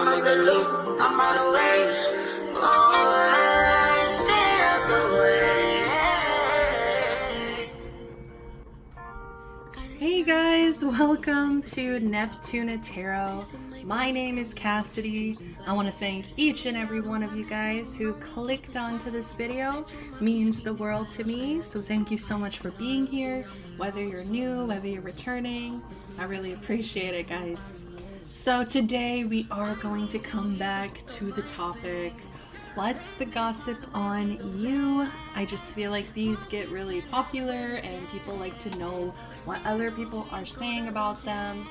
I make the loop, I'm out of ways. Oh, stay out the way. Hey guys, welcome to Neptuna Tarot. My name is Cassidy. I want to thank each and every one of you guys who clicked onto this video. It means the world to me, so thank you so much for being here. Whether you're new, whether you're returning, I really appreciate it, guys. So today we are going to come back to the topic, what's the gossip on you? I just feel like these get really popular and people like to know what other people are saying about them.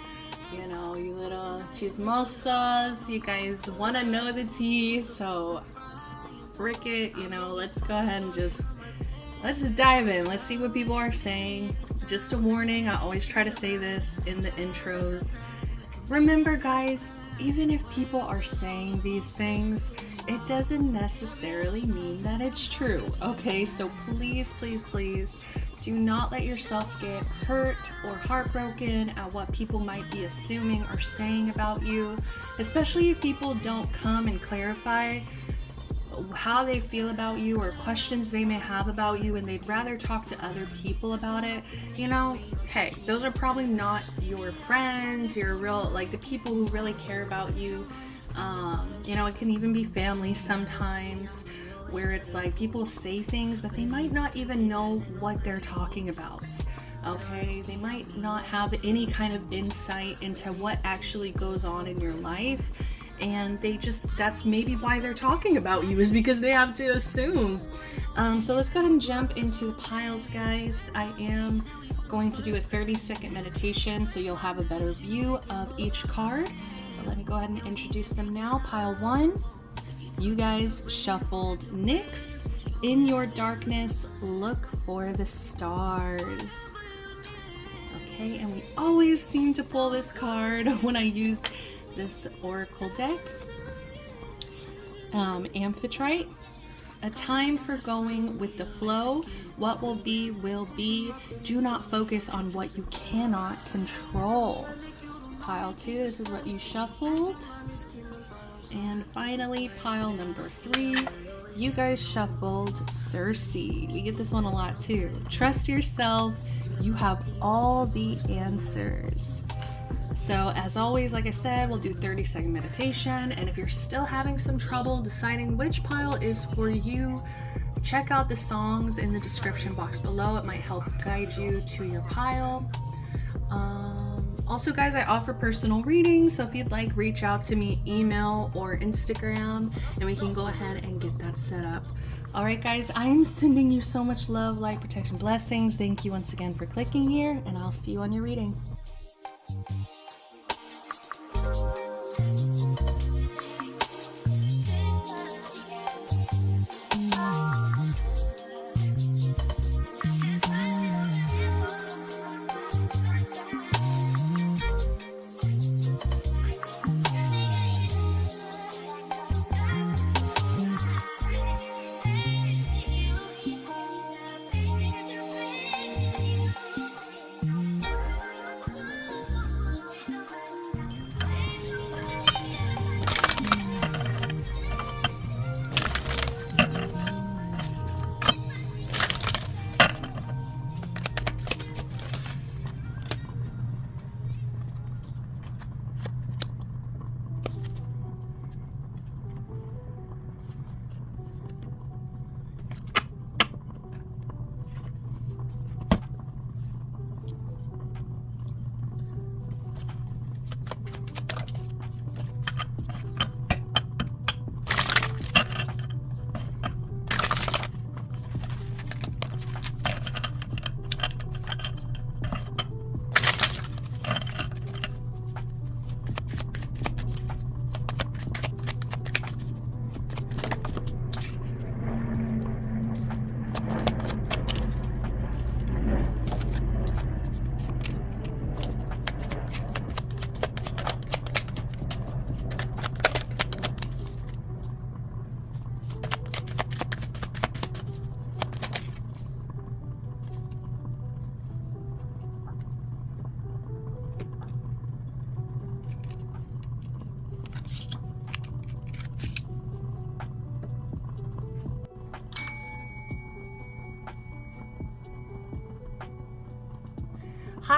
You know, you little chismosas, you guys want to know the tea, so frick it, you know, let's go ahead and let's just dive in. Let's see what people are saying. Just a warning, I always try to say this in the intros. Remember guys, even if people are saying these things, it doesn't necessarily mean that it's true, okay? So please, please, please do not let yourself get hurt or heartbroken at what people might be assuming or saying about you, especially if people don't come and clarify how they feel about you or questions they may have about you and they'd rather talk to other people about it. You know, hey, those are probably not your friends, your real, like the people who really care about you. You know, it can even be family sometimes where it's like people say things but they might not even know what they're talking about. Okay, they might not have any kind of insight into what actually goes on in your life, and that's maybe why they're talking about you, is because they have to assume. So let's go ahead and jump into the piles, guys. I am going to do a 30-second meditation so you'll have a better view of each card. But let me go ahead and introduce them now. Pile 1, you guys shuffled Nyx. In your darkness, look for the stars. Okay, and we always seem to pull this card when I use this oracle deck. Amphitrite, a time for going with the flow. What will be, will be. Do not focus on what you cannot control. Pile 2, this is what you shuffled. And finally, pile number 3, you guys shuffled Circe. We get this one a lot too. Trust yourself, you have all the answers. So as always, like I said, we'll do 30-second meditation, and if you're still having some trouble deciding which pile is for you, check out the songs in the description box below. It might help guide you to your pile. Also guys, I offer personal readings, so if you'd like, reach out to me, email or Instagram, and we can go ahead and get that set up. Alright guys, I'm sending you so much love, light, protection, blessings. Thank you once again for clicking here, and I'll see you on your reading.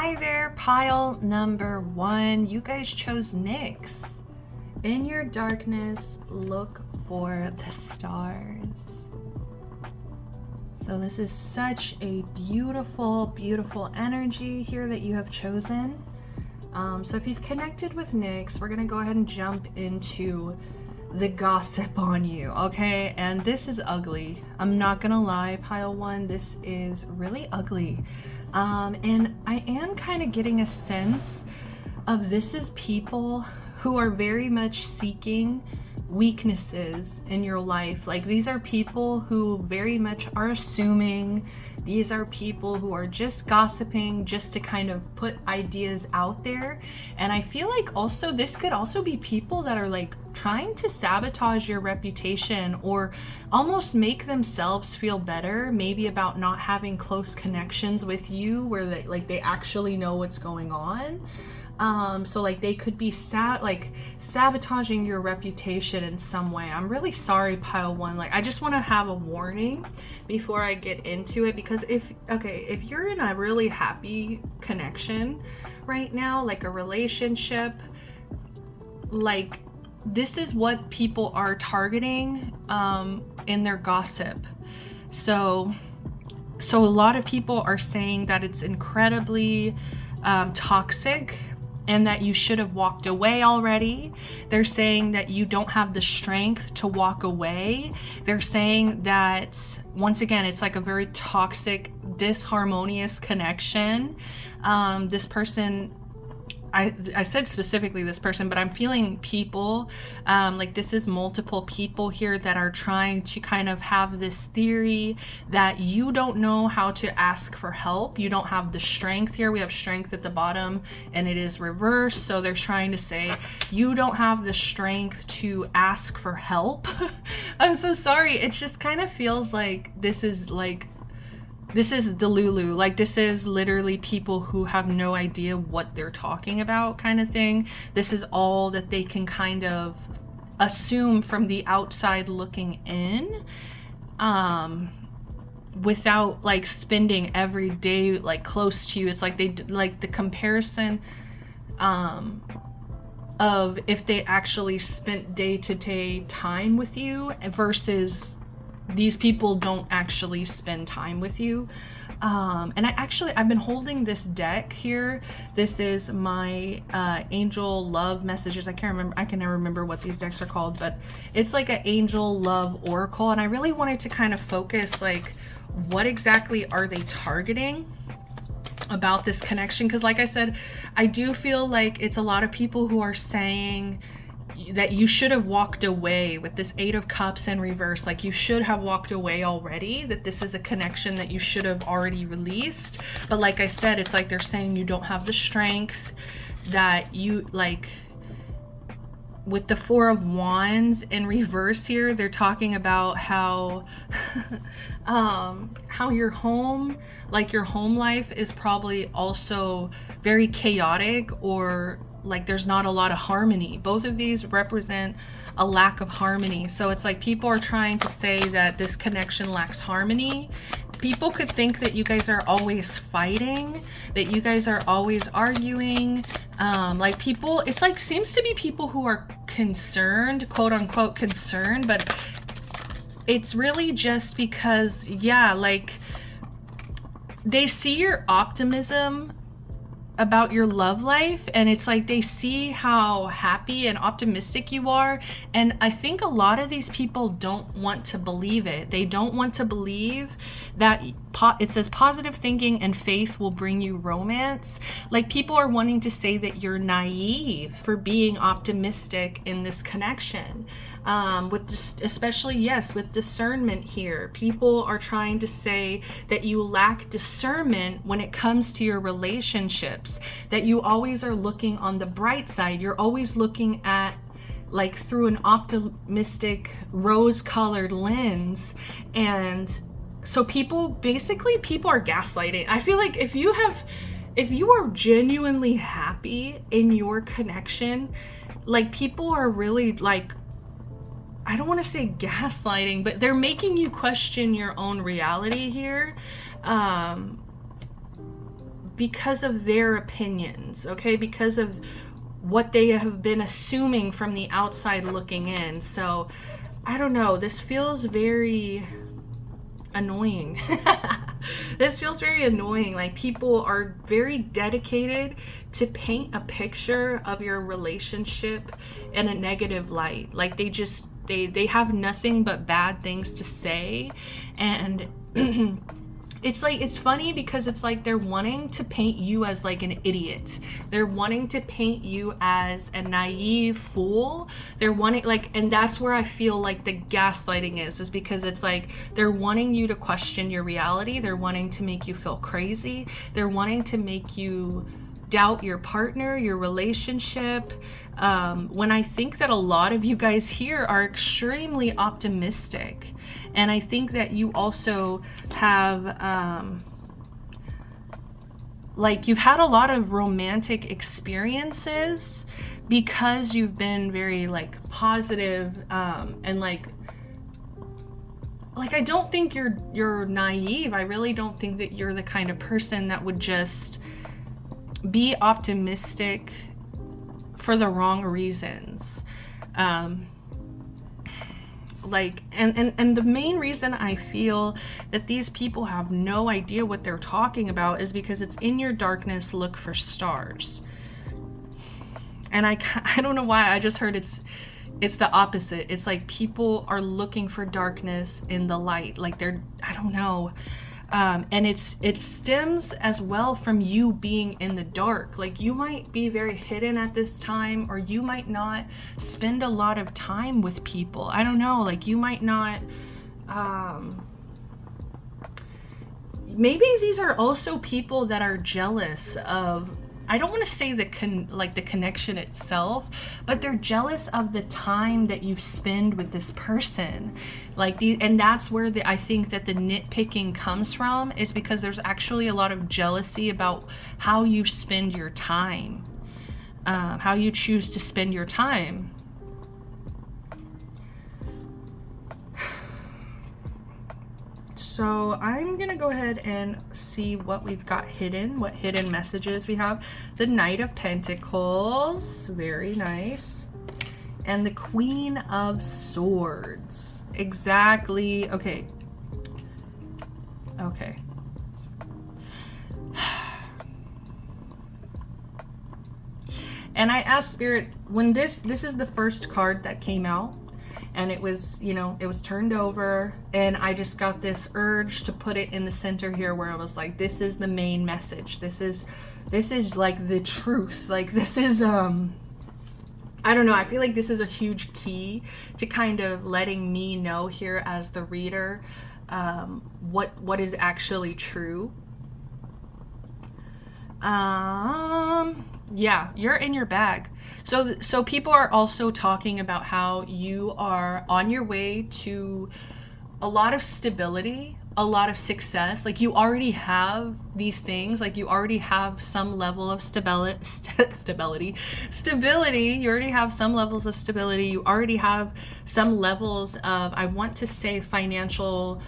Hi there, pile number 1. You guys chose Nyx. In your darkness, look for the stars. So this is such a beautiful, beautiful energy here that you have chosen. So if you've connected with Nyx, we're gonna go ahead and jump into the gossip on you, okay? And this is ugly. I'm not gonna lie, pile 1, this is really ugly. And I am kind of getting a sense of this is people who are very much seeking weaknesses in your life. Like, these are people who very much are assuming. These are people who are just gossiping just to kind of put ideas out there. And I feel like also this could also be people that are like trying to sabotage your reputation or almost make themselves feel better, maybe about not having close connections with you where they actually know what's going on. So like they could be sabotaging your reputation in some way. I'm really sorry, pile 1. Like, I just want to have a warning before I get into it, because if you're in a really happy connection right now, like a relationship, like this is what people are targeting in their gossip. So a lot of people are saying that it's incredibly toxic and that you should have walked away already. They're saying that you don't have the strength to walk away. They're saying that, once again, it's like a very toxic, disharmonious connection. This person, I said specifically this person, but I'm feeling people, like this is multiple people here that are trying to kind of have this theory that you don't know how to ask for help. You don't have the strength here. We have strength at the bottom and it is reversed. So they're trying to say you don't have the strength to ask for help. I'm so sorry. It just kind of feels like this is Delulu. Like, this is literally people who have no idea what they're talking about, kind of thing. This is all that they can kind of assume from the outside looking in, without like spending every day like close to you. It's like they like the comparison of if they actually spent day-to-day time with you versus these people don't actually spend time with you. And I've been holding this deck here. This is my angel love messages. I can never remember what these decks are called, but it's like an angel love oracle. And I really wanted to kind of focus, like, what exactly are they targeting about this connection? Because like I said, I do feel like it's a lot of people who are saying that you should have walked away with this 8 of Cups in reverse. Like, you should have walked away already, that this is a connection that you should have already released. But like I said, it's like they're saying you don't have the strength, that you, like, with the 4 of Wands in reverse here, they're talking about how how your home, like your home life is probably also very chaotic, or like there's not a lot of harmony. Both of these represent a lack of harmony. So it's like people are trying to say that this connection lacks harmony. People could think that you guys are always fighting, that you guys are always arguing. Like, people, it's like seems to be people who are concerned, quote unquote concerned, but it's really just because, yeah, like they see your optimism about your love life, and it's like they see how happy and optimistic you are, and I think a lot of these people don't want to believe it. They don't want to believe that it says positive thinking and faith will bring you romance. Like, people are wanting to say that you're naive for being optimistic in this connection. With especially, yes, with discernment here, people are trying to say that you lack discernment when it comes to your relationships, that you always are looking on the bright side. You're always looking at, like, through an optimistic rose-colored lens. And so people are gaslighting. I feel like if you are genuinely happy in your connection, like, people are really, like, I don't want to say gaslighting, but they're making you question your own reality here. because of their opinions, okay? Because of what they have been assuming from the outside looking in. So I don't know, this feels very annoying. This feels very annoying. Like, people are very dedicated to paint a picture of your relationship in a negative light. Like, they have nothing but bad things to say. And it's funny because it's like they're wanting to paint you as like an idiot. They're wanting to paint you as a naive fool. They're wanting, like, and that's where I feel like the gaslighting is because it's like they're wanting you to question your reality. They're wanting to make you feel crazy. They're wanting to make you doubt your partner, your relationship. When I think that a lot of you guys here are extremely optimistic. And I think that you also have, like, you've had a lot of romantic experiences because you've been very, like, positive, and like I don't think you're naive. I really don't think that you're the kind of person that would just be optimistic for the wrong reasons. Like, and the main reason I feel that these people have no idea what they're talking about is because it's in your darkness, look for stars. And I don't know why, I just heard it's the opposite. It's like people are looking for darkness in the light. Like, I don't know. And it stems as well from you being in the dark. Like, you might be very hidden at this time, or you might not spend a lot of time with people. I don't know, like, you might not, maybe these are also people that are jealous of, I don't want to say the connection itself, but they're jealous of the time that you spend with this person. Like, and that's where I think that the nitpicking comes from, is because there's actually a lot of jealousy about how you spend your time, how you choose to spend your time. So I'm gonna go ahead and see what we've got hidden, what hidden messages we have. The Knight of Pentacles, very nice. And the Queen of Swords, exactly, okay. Okay. And I asked Spirit, when this is the first card that came out, and it was, you know, it was turned over, and I just got this urge to put it in the center here, where I was like, this is the main message. This is like the truth. Like, this is, I don't know, I feel like this is a huge key to kind of letting me know here as the reader, what is actually true. Yeah, you're in your bag. So people are also talking about how you are on your way to a lot of stability, a lot of success. Like, you already have these things, like you already have some level of stability. You already have some levels of stability. You already have some levels of, I want to say, financial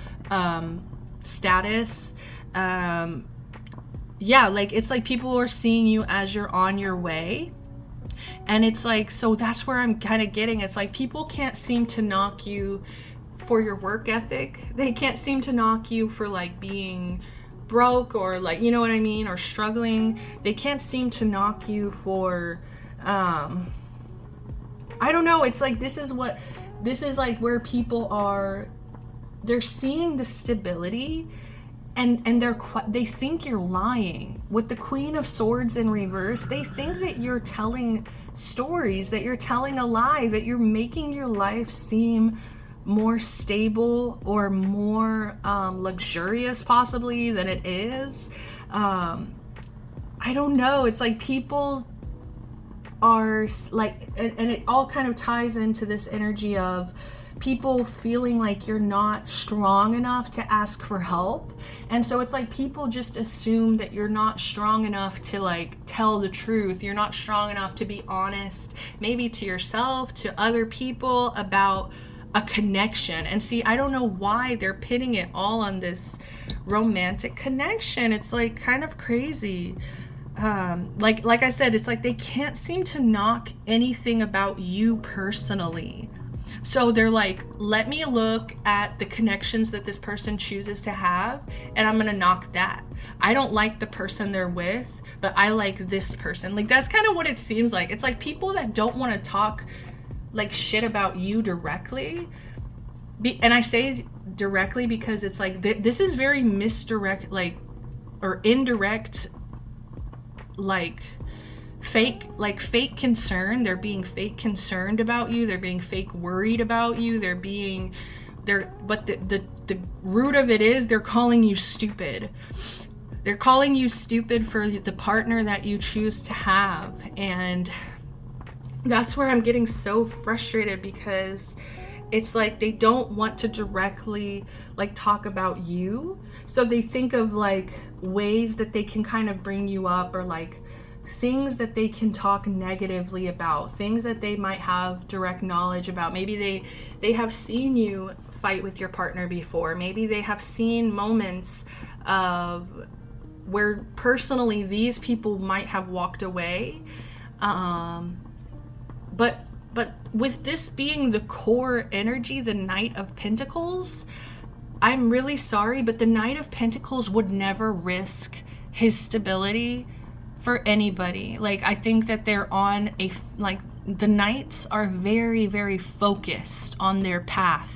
status. Yeah, like, it's like people are seeing you as you're on your way. And it's like, so that's where I'm kind of getting. It's like people can't seem to knock you for your work ethic. They can't seem to knock you for, like, being broke, or, like, you know what I mean, or struggling. They can't seem to knock you for, I don't know. It's like, this is like where people are, they're seeing the stability. And they think you're lying. With the Queen of Swords in reverse, they think that you're telling stories, that you're telling a lie, that you're making your life seem more stable or more luxurious possibly than it is. I don't know. It's like people are like, and it all kind of ties into this energy of people feeling like you're not strong enough to ask for help. And so it's like people just assume that you're not strong enough to, like, tell the truth. You're not strong enough to be honest, maybe to yourself, to other people, about a connection. And see, I don't know why they're pitting it all on this romantic connection. It's like kind of crazy. Like I said, it's like they can't seem to knock anything about you personally. So they're like, let me look at the connections that this person chooses to have, and I'm gonna knock that. I don't like the person they're with, but I like this person. Like, that's kind of what it seems like. It's like people that don't want to talk like shit about you directly. And I say directly because it's like this is very misdirect, like, or indirect, like fake concern. They're being fake concerned about you. They're being fake worried about you. But the root of it is they're calling you stupid. They're calling you stupid for the partner that you choose to have. And that's where I'm getting so frustrated, because it's like they don't want to directly like talk about you. So they think of like ways that they can kind of bring you up, or like things that they can talk negatively about, things that they might have direct knowledge about. Maybe they have seen you fight with your partner before. Maybe they have seen moments of where personally these people might have walked away. But with this being the core energy, the Knight of Pentacles, I'm really sorry, but the Knight of Pentacles would never risk his stability for anybody. Like, I think that they're on a, like, the Knights are very, very focused on their path.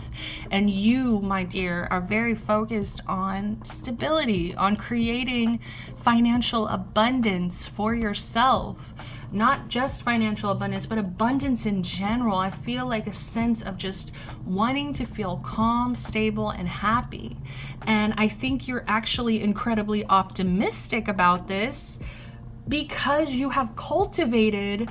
And you, my dear, are very focused on stability, on creating financial abundance for yourself. Not just financial abundance, but abundance in general. I feel like a sense of just wanting to feel calm, stable, and happy. And I think you're actually incredibly optimistic about this because you have cultivated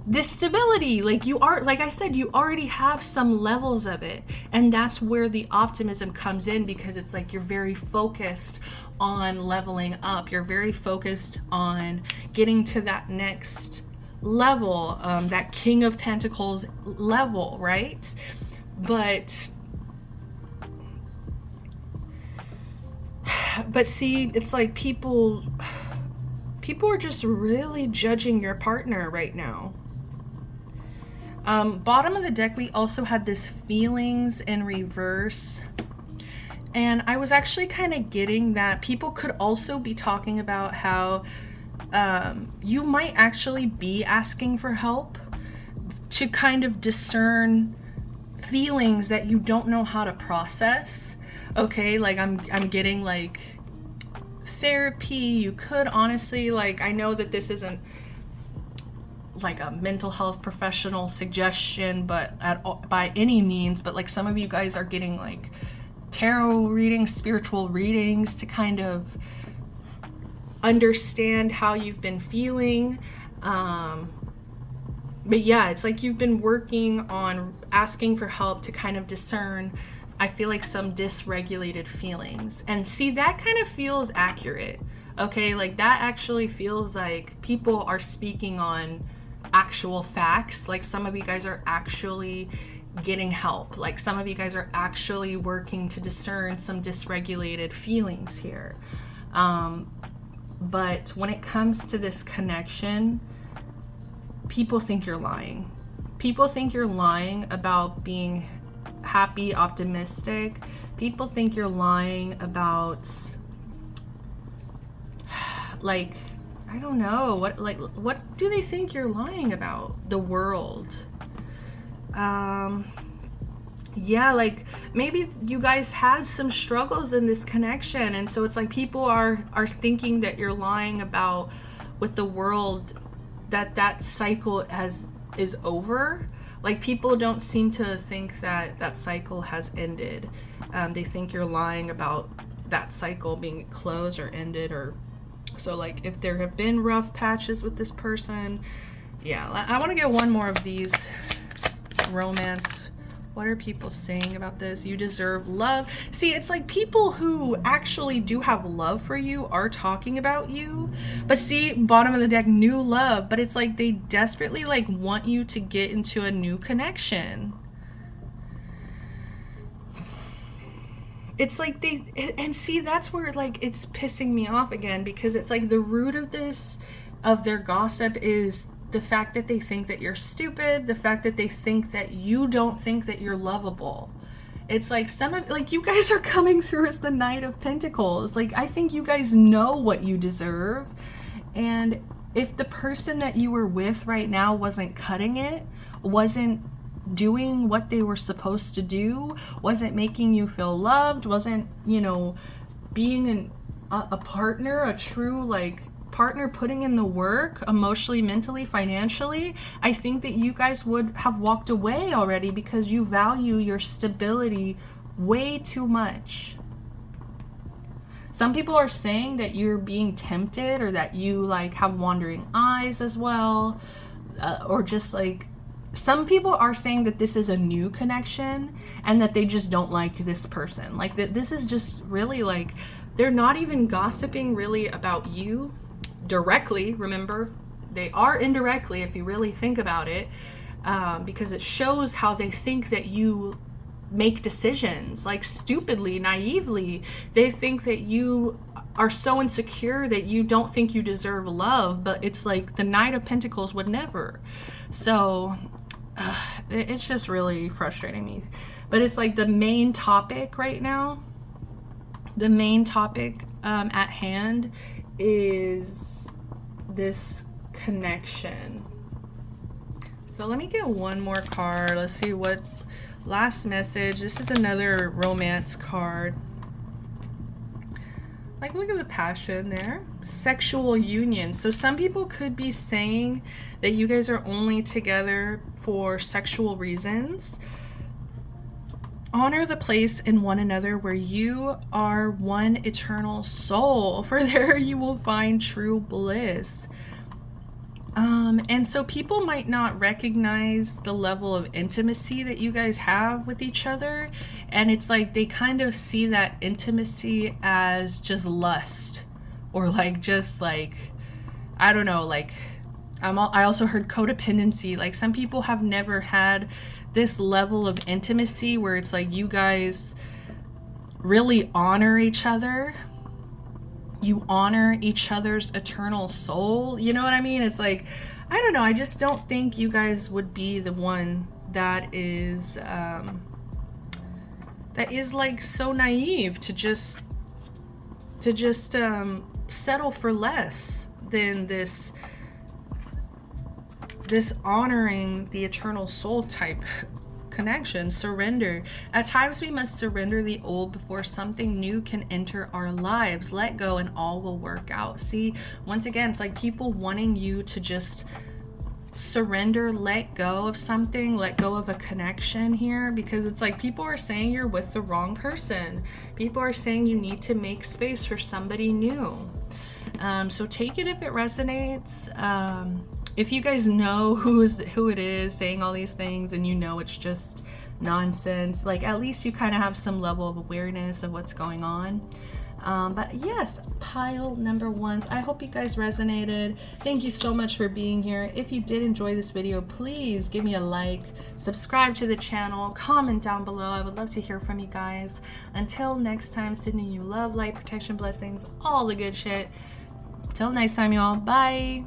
this stability. Like, you are, like I said, you already have some levels of it. And that's where the optimism comes in, because it's like you're very focused on leveling up. You're very focused on getting to that next level, that King of Pentacles level, right? But see, it's like people are just really judging your partner right now. Bottom of the deck, we also had this feelings in reverse. And I was actually kind of getting that people could also be talking about how you might actually be asking for help to kind of discern feelings that you don't know how to process. Okay, like I'm getting like therapy. You could honestly, like, I know that this isn't like a mental health professional suggestion, but by any means, but like some of you guys are getting like tarot readings, spiritual readings to kind of understand how you've been feeling. But yeah, it's like you've been working on asking for help to kind of discern, I feel like, some dysregulated feelings. And see, that kind of feels accurate. Okay, like that actually feels like people are speaking on actual facts. Like some of you guys are actually getting help. Like some of you guys are actually working to discern some dysregulated feelings here. But when it comes to this connection, people think you're lying. People think you're lying about being happy, optimistic. People think you're lying about, like, I don't know, what do they think you're lying about? The world. Yeah, like maybe you guys had some struggles in this connection, and so it's like people are thinking that you're lying about with the world, that cycle is over. Like people don't seem to think that cycle has ended. They think you're lying about that cycle being closed or ended, or so. Like if there have been rough patches with this person, yeah. I want to get one more of these romance. What are people saying about this? You deserve love. See, it's like people who actually do have love for you are talking about you. But see, bottom of the deck, new love. But it's like they desperately like want you to get into a new connection. it's like and see, that's where like it's pissing me off again, because it's like the root of this, of their gossip, is the fact that they think that you're stupid, the fact that they think that you don't think that you're lovable. It's like some of, like, you guys are coming through as the Knight of Pentacles. Like, I think you guys know what you deserve. And if the person that you were with right now wasn't cutting it, wasn't doing what they were supposed to do, wasn't making you feel loved, wasn't, you know, being a partner, a true, like, partner, putting in the work emotionally, mentally, financially, I think that you guys would have walked away already, because you value your stability way too much. Some people are saying that you're being tempted, or that you like have wandering eyes as well, or just like, some people are saying that this is a new connection and that they just don't like this person. Like, that this is just really like, they're not even gossiping really about you directly. Remember, they are indirectly if you really think about it, because it shows how they think that you make decisions, like, stupidly, naively. They think that you are so insecure that you don't think you deserve love, but it's like the Knight of Pentacles would never. So it's just really frustrating me. But it's like the main topic right now, the main topic at hand is this connection. So let me get one more card. Let's see what last message. This is another romance card. Like, look at the passion there. Sexual union. So some people could be saying that you guys are only together for sexual reasons. Honor the place in one another where you are one eternal soul, for there you will find true bliss. And so people might not recognize the level of intimacy that you guys have with each other. And it's like they kind of see that intimacy as just lust, or like, just like, I don't know, like, I also heard codependency. Like, some people have never had this level of intimacy where it's like you guys really honor each other. You honor each other's eternal soul. You know what I mean? It's like, I don't know. I just don't think you guys would be the one that is like so naive to just settle for less than this honoring the eternal soul type connection. Surrender. At times we must surrender the old before something new can enter our lives. Let go and all will work out. See, once again, it's like people wanting you to just surrender, let go of something, let go of a connection here, because it's like people are saying you're with the wrong person. People are saying you need to make space for somebody new. So take it if it resonates. If you guys know who it is saying all these things, and you know it's just nonsense, like, at least you kind of have some level of awareness of what's going on. But yes, pile number ones, I hope you guys resonated. Thank you so much for being here. If you did enjoy this video, please give me a like, subscribe to the channel, comment down below. I would love to hear from you guys. Until next time, sending you love, light, protection, blessings, all the good shit. Till next time, y'all. Bye.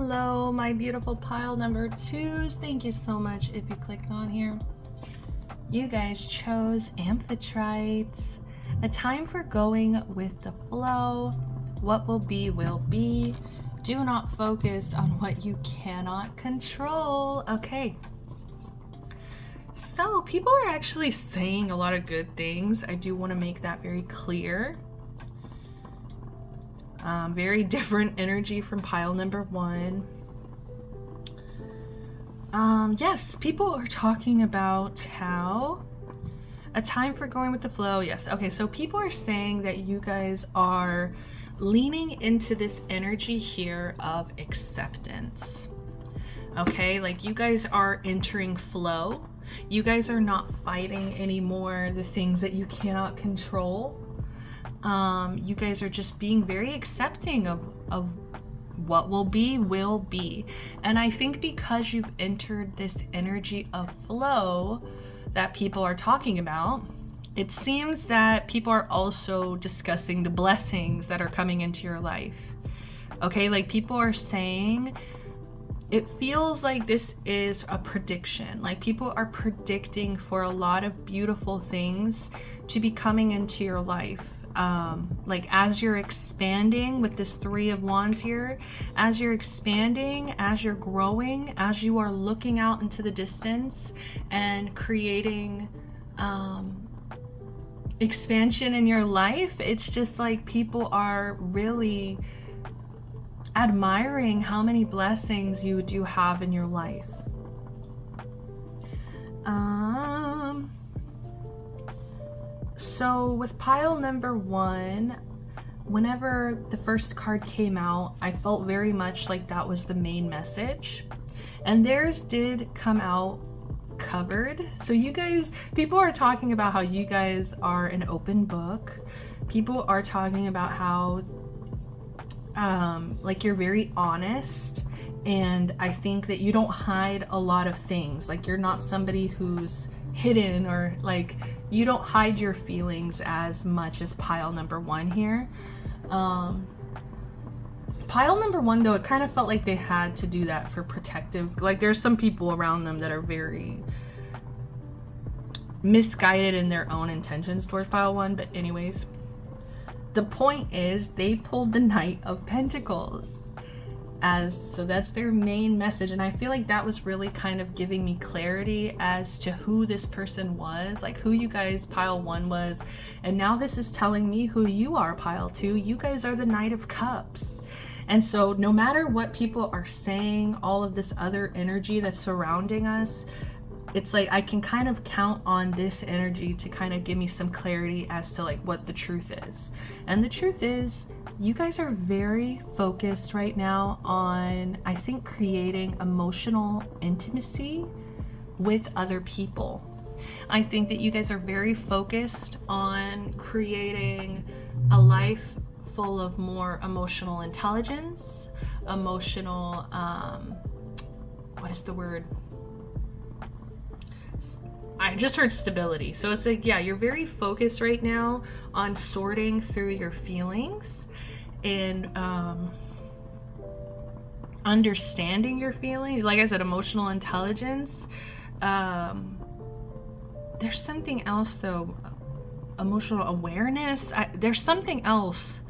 hello, my beautiful pile number 2s. Thank you so much if you clicked on here. You guys chose Amphitrite. A time for going with the flow. What will be, will be. Do not focus on what you cannot control. Okay. So people are actually saying a lot of good things. I do want to make that very clear. Very different energy from pile number 1. Yes, people are talking about how a time for going with the flow. Yes. Okay, so people are saying that you guys are leaning into this energy here of acceptance. Okay, like you guys are entering flow. You guys are not fighting anymore the things that you cannot control. You guys are just being very accepting of what will be. And I think because you've entered this energy of flow that people are talking about, it seems that people are also discussing the blessings that are coming into your life. Okay, like people are saying, it feels like this is a prediction. Like people are predicting for a lot of beautiful things to be coming into your life. Like as you're expanding with this 3 of Wands here, as you're expanding, as you're growing, as you are looking out into the distance and creating expansion in your life, it's just like people are really admiring how many blessings you do have in your life. So with pile number 1, whenever the first card came out, I felt very much like that was the main message. And theirs did come out covered. So you guys, people are talking about how you guys are an open book. People are talking about how like you're very honest, and I think that you don't hide a lot of things. Like you're not somebody who's hidden, or like you don't hide your feelings as much as pile number 1 here. Pile number 1 though, it kind of felt like they had to do that for protective, like there's some people around them that are very misguided in their own intentions towards pile 1. But anyways, the point is they pulled the Knight of Pentacles, so that's their main message. And I feel like that was really kind of giving me clarity as to who this person was, like who you guys pile 1 was. And now this is telling me who you are, pile 2. You guys are the Knight of Cups. And so no matter what people are saying, all of this other energy that's surrounding us, it's like I can kind of count on this energy to kind of give me some clarity as to like what the truth is. And the truth is, you guys are very focused right now on, I think, creating emotional intimacy with other people. I think that you guys are very focused on creating a life full of more emotional intelligence, emotional, what is the word? I just heard stability. So it's like, yeah, you're very focused right now on sorting through your feelings and understanding your feelings. Like I said, emotional intelligence. There's something else though. Emotional awareness. There's something else.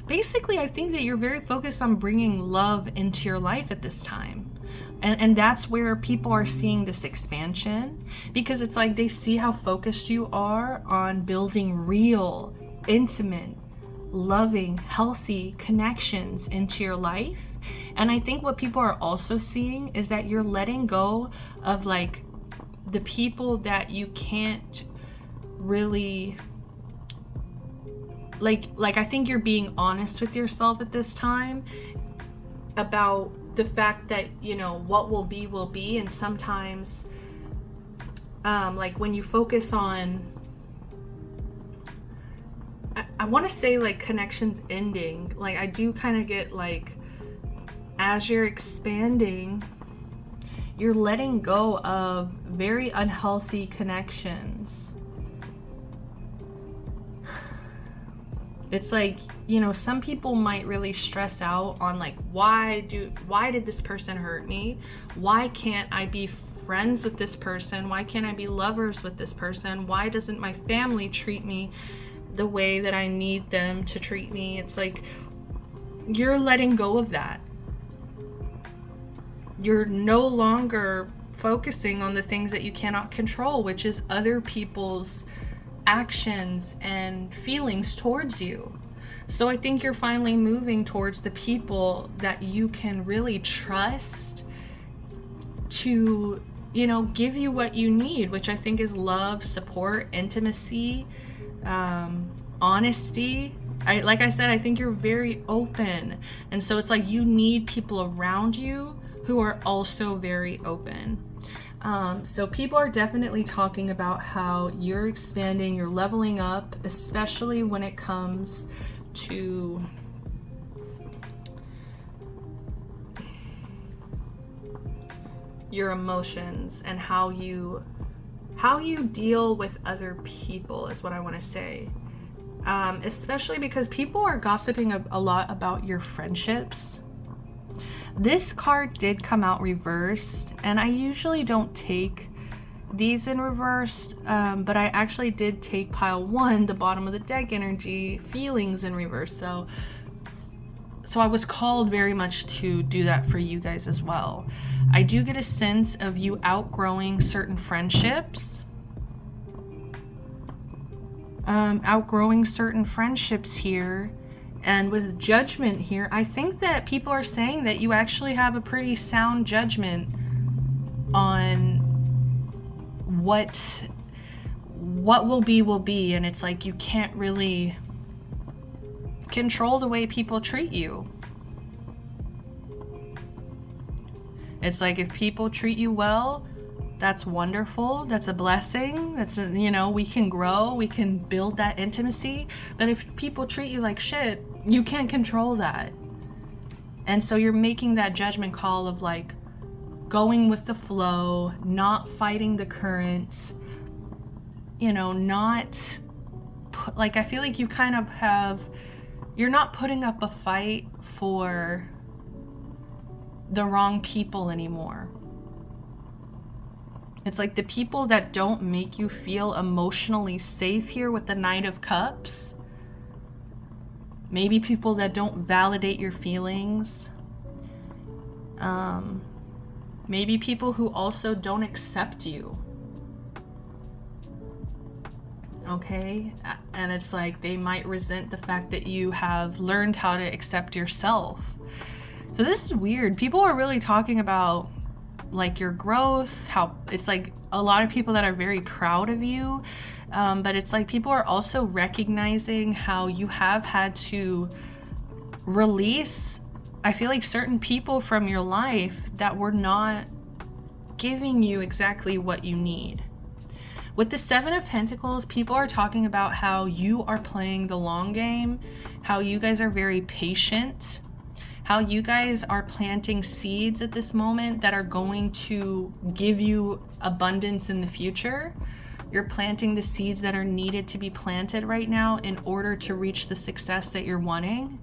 Basically, I think that you're very focused on bringing love into your life at this time. And that's where people are seeing this expansion, because it's like they see how focused you are on building real, intimate, loving, healthy connections into your life. And I think what people are also seeing is that you're letting go of like the people that you can't really like I think you're being honest with yourself at this time about the fact that, you know, what will be. And sometimes like when you focus on, I want to say like connections ending, like I do kind of get like, as you're expanding, you're letting go of very unhealthy connections. It's like, you know, some people might really stress out on like, why did this person hurt me? Why can't I be friends with this person? Why can't I be lovers with this person? Why doesn't my family treat me the way that I need them to treat me? It's like, you're letting go of that. You're no longer focusing on the things that you cannot control, which is other people's actions and feelings towards you. So I think you're finally moving towards the people that you can really trust to, you know, give you what you need, which I think is love, support, intimacy, honesty. Like I said, I think you're very open. And so it's like you need people around you who are also very open. So people are definitely talking about how you're expanding, you're leveling up, especially when it comes to your emotions and how you deal with other people is what I want to say. Especially because people are gossiping a lot about your friendships. This card did come out reversed, and I usually don't take these in reversed, but I actually did take pile 1, the bottom of the deck energy, feelings in reverse. So I was called very much to do that for you guys as well. I do get a sense of you outgrowing certain friendships. Here. And with judgment here, I think that people are saying that you actually have a pretty sound judgment on what will be, and it's like you can't really control the way people treat you. It's like if people treat you well, that's wonderful. That's a blessing. That's a, you know, we can grow, we can build that intimacy. But if people treat you like shit, you can't control that. And so you're making that judgment call of like going with the flow, not fighting the current, you know, like I feel like you kind of you're not putting up a fight for the wrong people anymore. It's like the people that don't make you feel emotionally safe here with the Knight of Cups. Maybe people that don't validate your feelings. Maybe people who also don't accept you. Okay? And it's like they might resent the fact that you have learned how to accept yourself. So this is weird. People are really talking about like your growth, how it's like a lot of people that are very proud of you, but it's like people are also recognizing how you have had to release, I feel like, certain people from your life that were not giving you exactly what you need. With the Seven of Pentacles, people are talking about how you are playing the long game, how you guys are very patient, how you guys are planting seeds at this moment that are going to give you abundance in the future. You're planting the seeds that are needed to be planted right now in order to reach the success that you're wanting.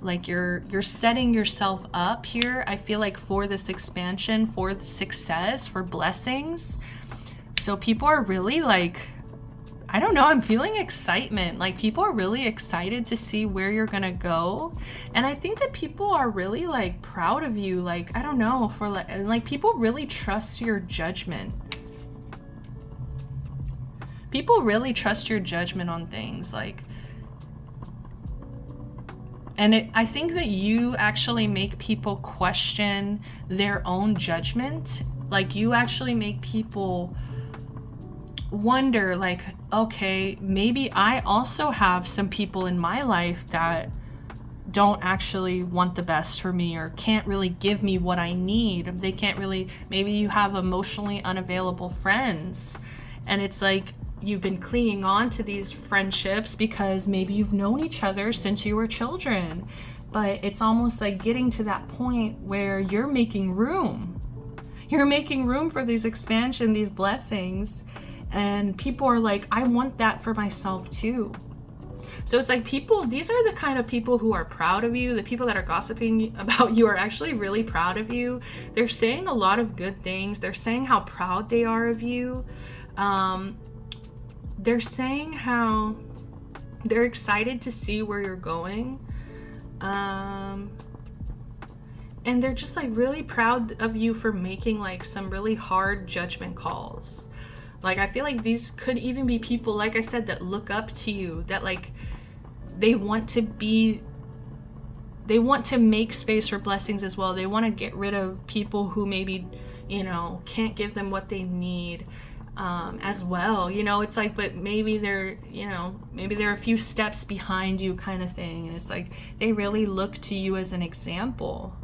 Like you're setting yourself up here, I feel like, for this expansion, for the success, for blessings. So people are really like, I don't know, I'm feeling excitement. Like people are really excited to see where you're gonna go. And I think that people are really like proud of you. Like, I don't know, for like people really trust your judgment. People really trust your judgment on things. Like, and I think that you actually make people question their own judgment. Like you actually make people wonder, like, okay, maybe I also have some people in my life that don't actually want the best for me or can't really give me what I need. They can't really, maybe you have emotionally unavailable friends, and it's like you've been clinging on to these friendships because maybe you've known each other since you were children, but it's almost like getting to that point where you're making room. You're making room for these expansion, these blessings. And people are like, I want that for myself too. So it's like people, these are the kind of people who are proud of you. The people that are gossiping about you are actually really proud of you. They're saying a lot of good things. They're saying how proud they are of you. They're saying how they're excited to see where you're going. And they're just like really proud of you for making like some really hard judgment calls. Like, I feel like these could even be people, like I said, that look up to you, that like they want to make space for blessings as well. They want to get rid of people who maybe, you know, can't give them what they need as well. You know, it's like, but maybe they're, you know, maybe they're a few steps behind you kind of thing. And it's like they really look to you as an example.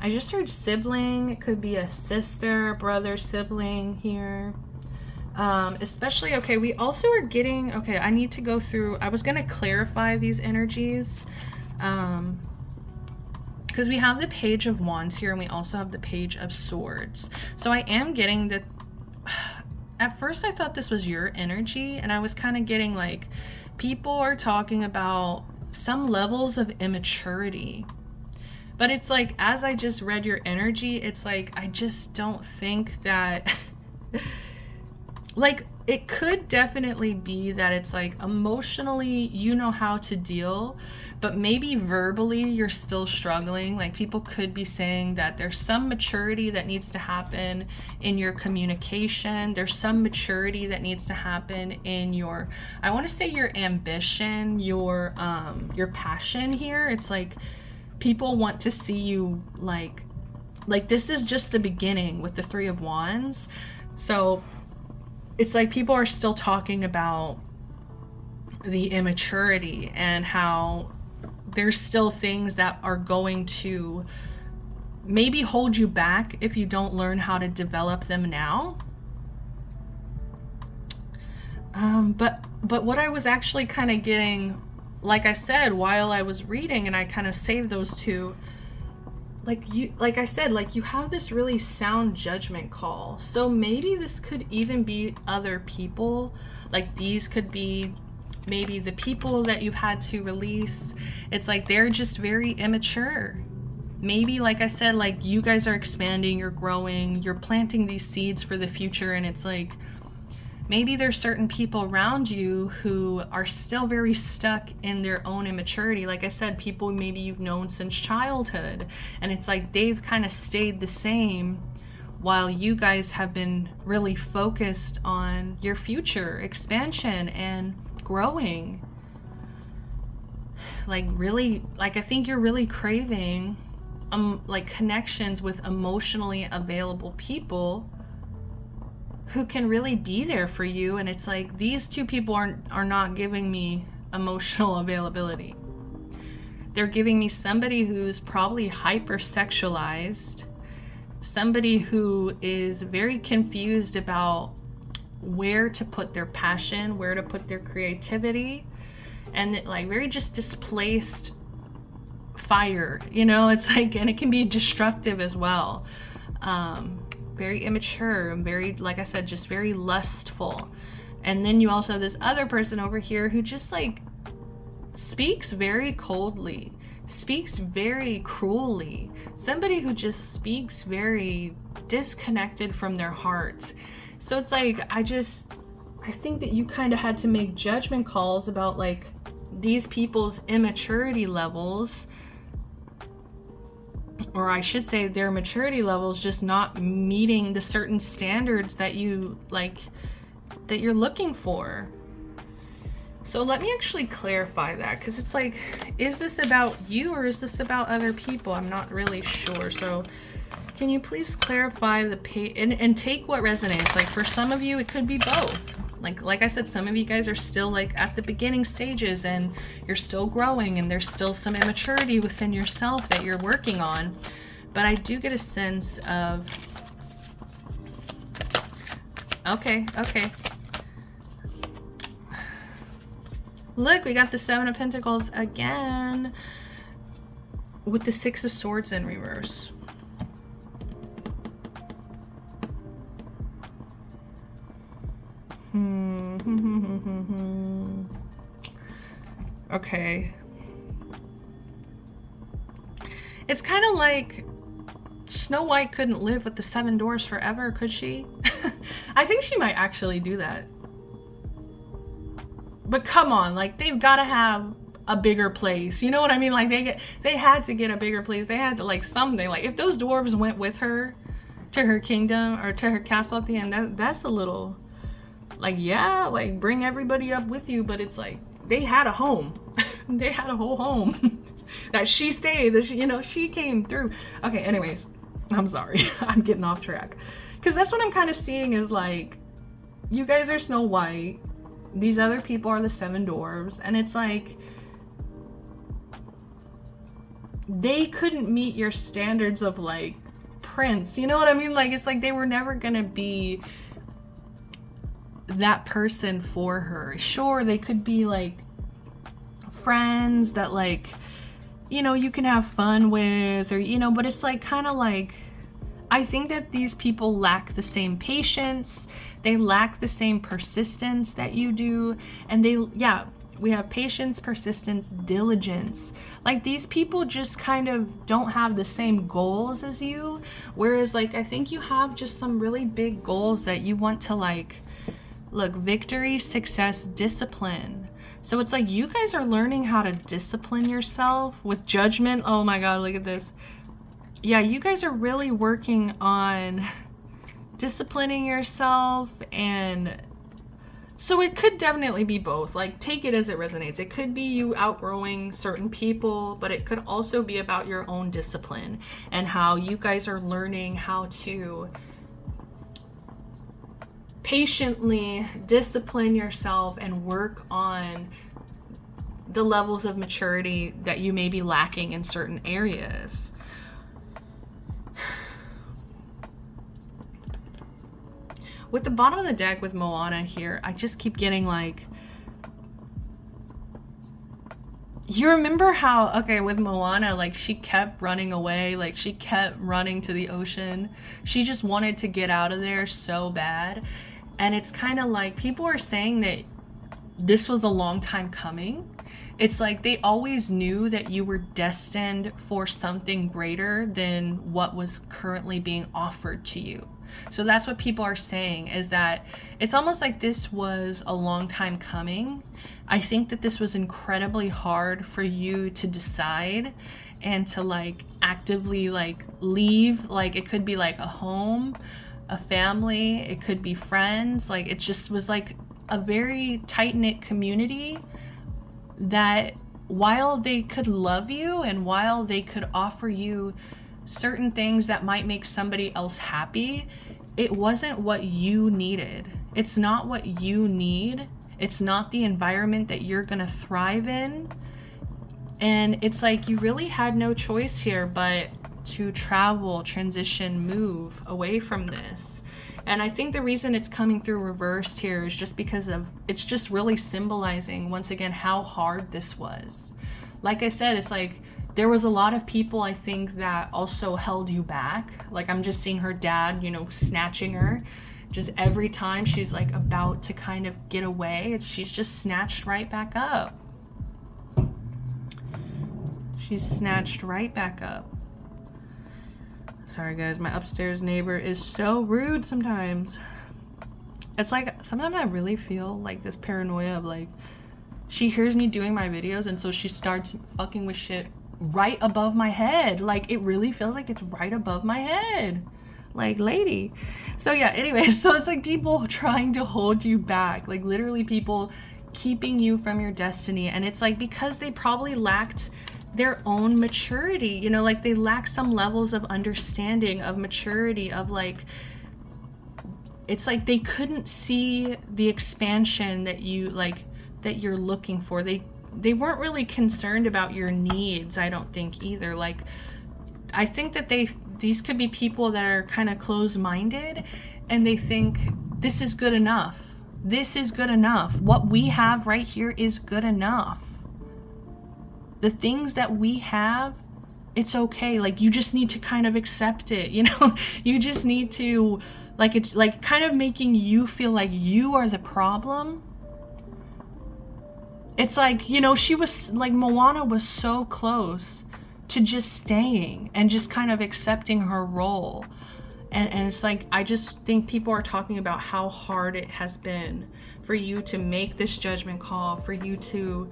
I just heard sibling. It could be a sister, brother, sibling here. Especially, okay, we also are getting, okay, I need to go through, I was going to clarify these energies. Because we have the Page of Wands here and we also have the Page of Swords. So I am getting that, at first I thought this was your energy, and I was kind of getting like, people are talking about some levels of immaturity. But it's like, as I just read your energy, it's like, I just don't think that, like, it could definitely be that it's like emotionally, you know how to deal, but maybe verbally you're still struggling. Like, people could be saying that there's some maturity that needs to happen in your communication. There's some maturity that needs to happen in your, I want to say your ambition, your passion here. It's like, people want to see you like this is just the beginning with the Three of Wands. So it's like people are still talking about the immaturity and how there's still things that are going to maybe hold you back if you don't learn how to develop them now. But what I was actually kind of getting, like I said, while I was reading, and I kind of saved those two, like I said, like you have this really sound judgment call. So maybe this could even be other people. Like, these could be maybe the people that you've had to release. It's like they're just very immature. Maybe, like I said, like you guys are expanding, you're growing, you're planting these seeds for the future, and it's like, maybe there's certain people around you who are still very stuck in their own immaturity. Like I said, people maybe you've known since childhood, and it's like they've kind of stayed the same while you guys have been really focused on your future expansion and growing. Like, really, like I think you're really craving like connections with emotionally available people who can really be there for you. And it's like, these two people are not giving me emotional availability. They're giving me somebody who's probably hypersexualized, somebody who is very confused about where to put their passion, where to put their creativity, and like very just displaced fire, you know. It's like, and it can be destructive as well. Very immature and very, like I said, just very lustful. And then you also have this other person over here who just like speaks very coldly, speaks very cruelly, somebody who just speaks very disconnected from their heart. So it's like, I think that you kind of had to make judgment calls about like these people's immaturity levels, or I should say their maturity levels just not meeting the certain standards that you like, that you're looking for. So let me actually clarify that, because it's like, is this about you or is this about other people? I'm not really sure. So can you please clarify the page and take what resonates? Like, for some of you, it could be both. Like I said, some of you guys are still like at the beginning stages and you're still growing, and there's still some immaturity within yourself that you're working on. But I do get a sense of, okay. Look, we got the Seven of Pentacles again with the Six of Swords in reverse. Okay. It's kind of like Snow White couldn't live with the 7 dwarfs forever, could she? I think she might actually do that. But come on, like, they've got to have a bigger place. You know what I mean? Like, they had to get a bigger place. They had to, like, something. Like, if those dwarves went with her to her kingdom or to her castle at the end, that's a little, like, yeah, like, bring everybody up with you. But it's like, they had a home. They had a whole home that she stayed, that she, you know, she came through. Okay, anyways, I'm sorry. I'm getting off track. Because that's what I'm kind of seeing is, like, you guys are Snow White. These other people are the 7 dwarves. And it's like, they couldn't meet your standards of, like, prince. You know what I mean? Like, it's like they were never gonna be that person for her. Sure, they could be, like, friends that, like, you know, you can have fun with, or, you know, but it's like kind of like, I think that these people lack the same patience, they lack the same persistence that you do, and they, yeah, we have patience, persistence, diligence. Like, these people just kind of don't have the same goals as you, whereas, like, I think you have just some really big goals that you want to, like, look, victory, success, discipline. So it's like you guys are learning how to discipline yourself with judgment. Oh my God, look at this. Yeah, you guys are really working on disciplining yourself, and so it could definitely be both. Like, take it as it resonates. It could be you outgrowing certain people, but it could also be about your own discipline and how you guys are learning how to patiently discipline yourself and work on the levels of maturity that you may be lacking in certain areas. With the bottom of the deck with Moana here, I just keep getting, like, you remember how, okay, with Moana, like, she kept running away, like, she kept running to the ocean. She just wanted to get out of there so bad. And it's kind of like, people are saying that this was a long time coming. It's like they always knew that you were destined for something greater than what was currently being offered to you. So that's what people are saying, is that it's almost like this was a long time coming. I think that this was incredibly hard for you to decide and to, like, actively, like, leave. Like, it could be like a home, a family, it could be friends. Like, it just was like a very tight-knit community that, while they could love you and while they could offer you certain things that might make somebody else happy, it wasn't what you needed. It's not what you need. It's not the environment that you're gonna thrive in. And it's like you really had no choice here but to travel, transition, move away from this. And I think the reason it's coming through reversed here is just because of, it's just really symbolizing once again how hard this was. Like I said, it's like there was a lot of people, I think, that also held you back. Like, I'm just seeing her dad, you know, snatching her. Just every time she's, like, about to kind of get away, she's just snatched right back up. She's snatched right back up. Sorry guys, my upstairs neighbor is so rude sometimes. It's like, sometimes I really feel like this paranoia of, like, she hears me doing my videos and so she starts fucking with shit right above my head. Like, it really feels like it's right above my head. Like, lady. So yeah, anyway, so it's like people trying to hold you back. Like, literally people keeping you from your destiny. And it's like, because they probably lacked their own maturity, you know, like they lack some levels of understanding, of maturity, of, like, it's like they couldn't see the expansion that you, like, that you're looking for. They weren't really concerned about your needs, I don't think, either. Like, I think that these could be people that are kind of closed-minded and they think this is good enough. This is good enough. What we have right here is good enough. The things that we have it's okay. Like, you just need to kind of accept it, you know? You just need to, like, it's like kind of making you feel like you are the problem. It's like, you know, she was like, Moana was so close to just staying and just kind of accepting her role. And it's like, I just think people are talking about how hard it has been for you to make this judgment call, for you to,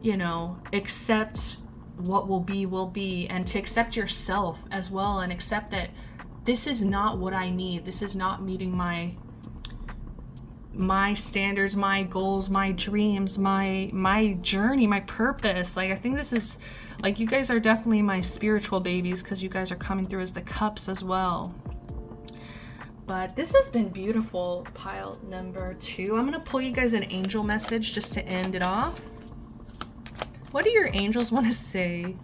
you know, accept what will be, and to accept yourself as well, and accept that this is not what I need. This is not meeting my standards, my goals, my dreams, my journey, my purpose. Like, I think this is, like, you guys are definitely my spiritual babies, because you guys are coming through as the cups as well. But this has been beautiful, pile number 2. I'm gonna pull you guys an angel message just to end it off. What do your angels want to say?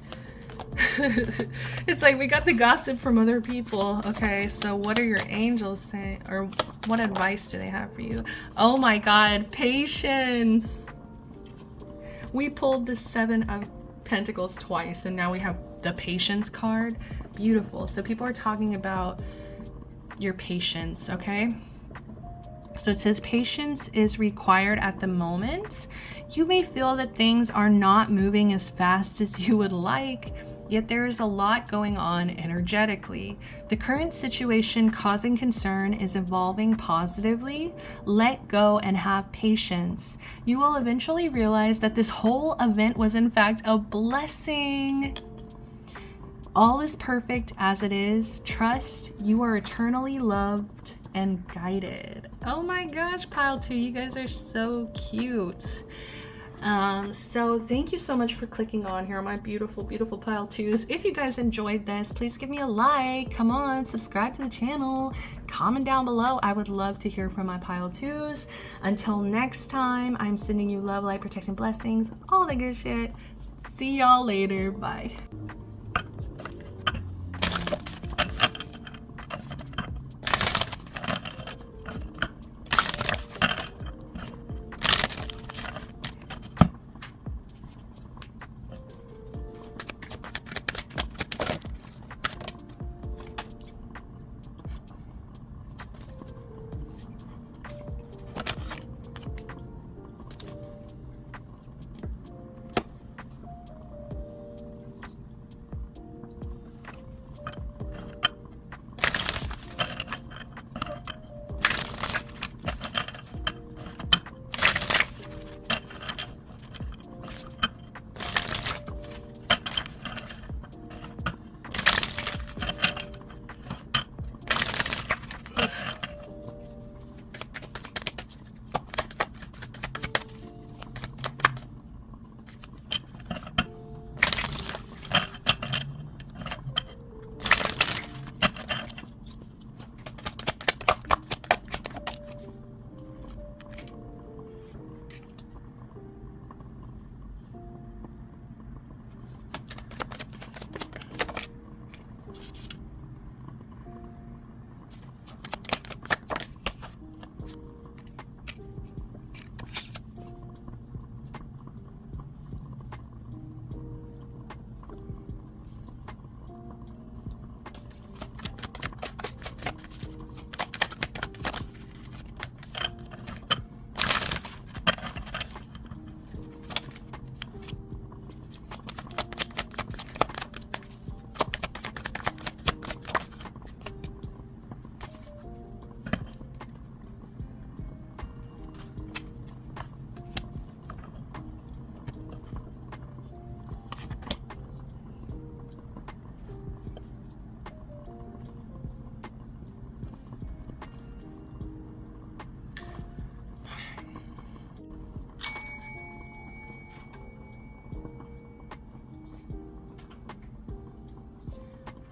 It's like we got the gossip from other people. Okay, so what are your angels saying, or what advice do they have for you? Oh my God, patience. We pulled the 7 of Pentacles twice, and now we have the patience card. Beautiful. So people are talking about your patience, okay? So it says patience is required at the moment. You may feel that things are not moving as fast as you would like, yet there is a lot going on energetically. The current situation causing concern is evolving positively. Let go and have patience. You will eventually realize that this whole event was in fact a blessing. All is perfect as it is. Trust, you are eternally loved and guided. Oh my gosh, pile 2, you guys are so cute. So thank you so much for clicking on here, my beautiful, beautiful pile 2s. If you guys enjoyed this, please give me a like. Come on, subscribe to the channel, comment down below. I would love to hear from my pile 2s. Until next time, I'm sending you love, light, protection, blessings, all the good shit. See y'all later. Bye.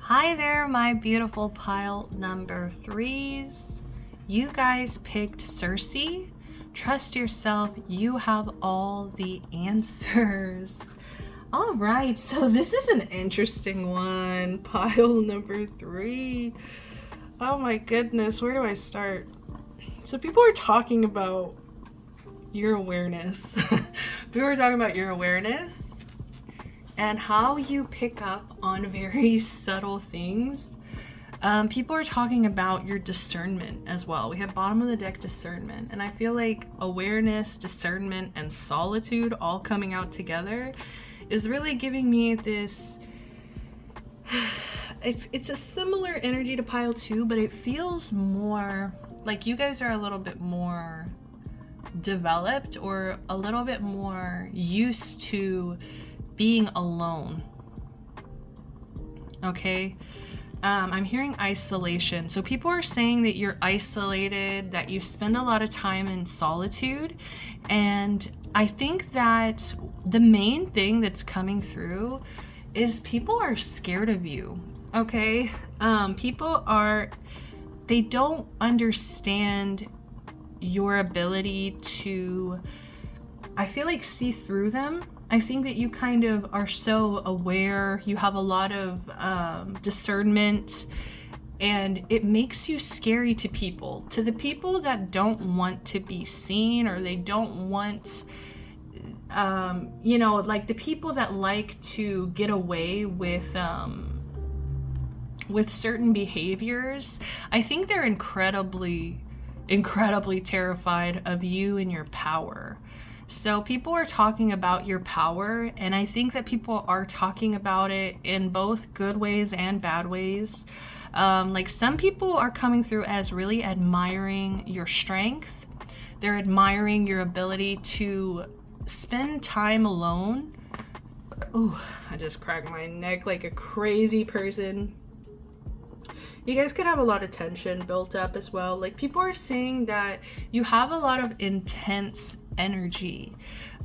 Hi there, my beautiful pile number 3s. You guys picked Circe. Trust yourself, you have all the answers. All right, so this is an interesting one, pile number 3. Oh my goodness, where do I start? So people are talking about your awareness. People are talking about your awareness. and how you pick up on very subtle things. People are talking about your discernment as well. We have bottom of the deck discernment, and I feel like awareness, discernment, and solitude all coming out together is really giving me this. It's a similar energy to pile 2, but it feels more like you guys are a little bit more developed or a little bit more used to being alone. Okay. I'm hearing isolation. So people are saying that you're isolated, that you spend a lot of time in solitude. And I think that the main thing that's coming through is people are scared of you. Okay. They don't understand your ability to, I feel like, see through them. I think that you kind of are so aware, you have a lot of discernment, and it makes you scary to people. To the people that don't want to be seen, or they don't want, like the people that like to get away with certain behaviors, I think they're incredibly terrified of you and your power. So people are talking about your power, and I think that people are talking about it in both good ways and bad ways. Like some people are coming through as really admiring your strength. They're admiring your ability to spend time alone. Ooh, I just cracked my neck like a crazy person. You guys could have a lot of tension built up as well. Like people are saying that you have a lot of intense energy.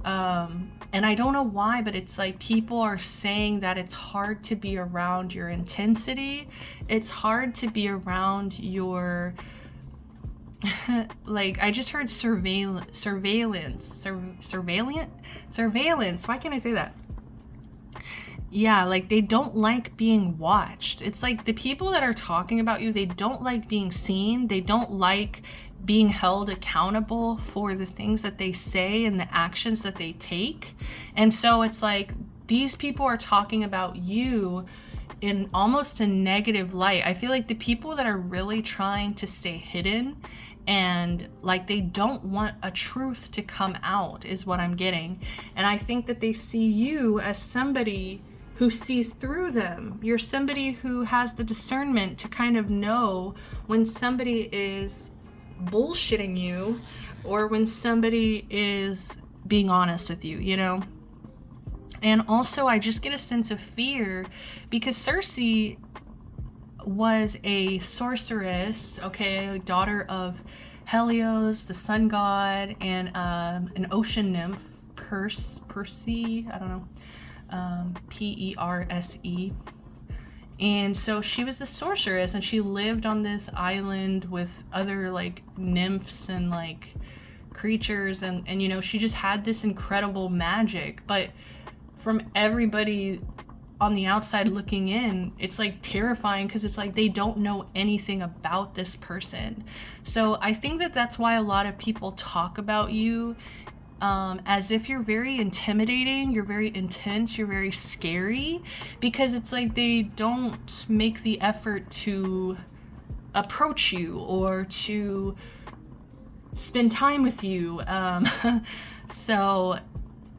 And I don't know why, but it's like people are saying that it's hard to be around your intensity. It's hard to be around your like I just heard surveillance. Why can't I say that? Yeah, like they don't like being watched. It's like the people that are talking about you, they don't like being seen. They don't like being held accountable for the things that they say and the actions that they take. And so it's like these people are talking about you in almost a negative light. I feel like the people that are really trying to stay hidden and like they don't want a truth to come out is what I'm getting. And I think that they see you as somebody who sees through them. You're somebody who has the discernment to kind of know when somebody is bullshitting you or when somebody is being honest with you, you know? And also I just get a sense of fear because Circe was a sorceress, okay, daughter of Helios, the sun god, and an ocean nymph, Perse, I don't know, Perse. And so she was a sorceress and she lived on this island with other like nymphs and like creatures and you know, she just had this incredible magic. But from everybody on the outside looking in, it's like terrifying because it's like they don't know anything about this person. So I think that that's why a lot of people talk about you as if you're very intimidating, you're very intense, you're very scary, because it's like they don't make the effort to approach you or to spend time with you. So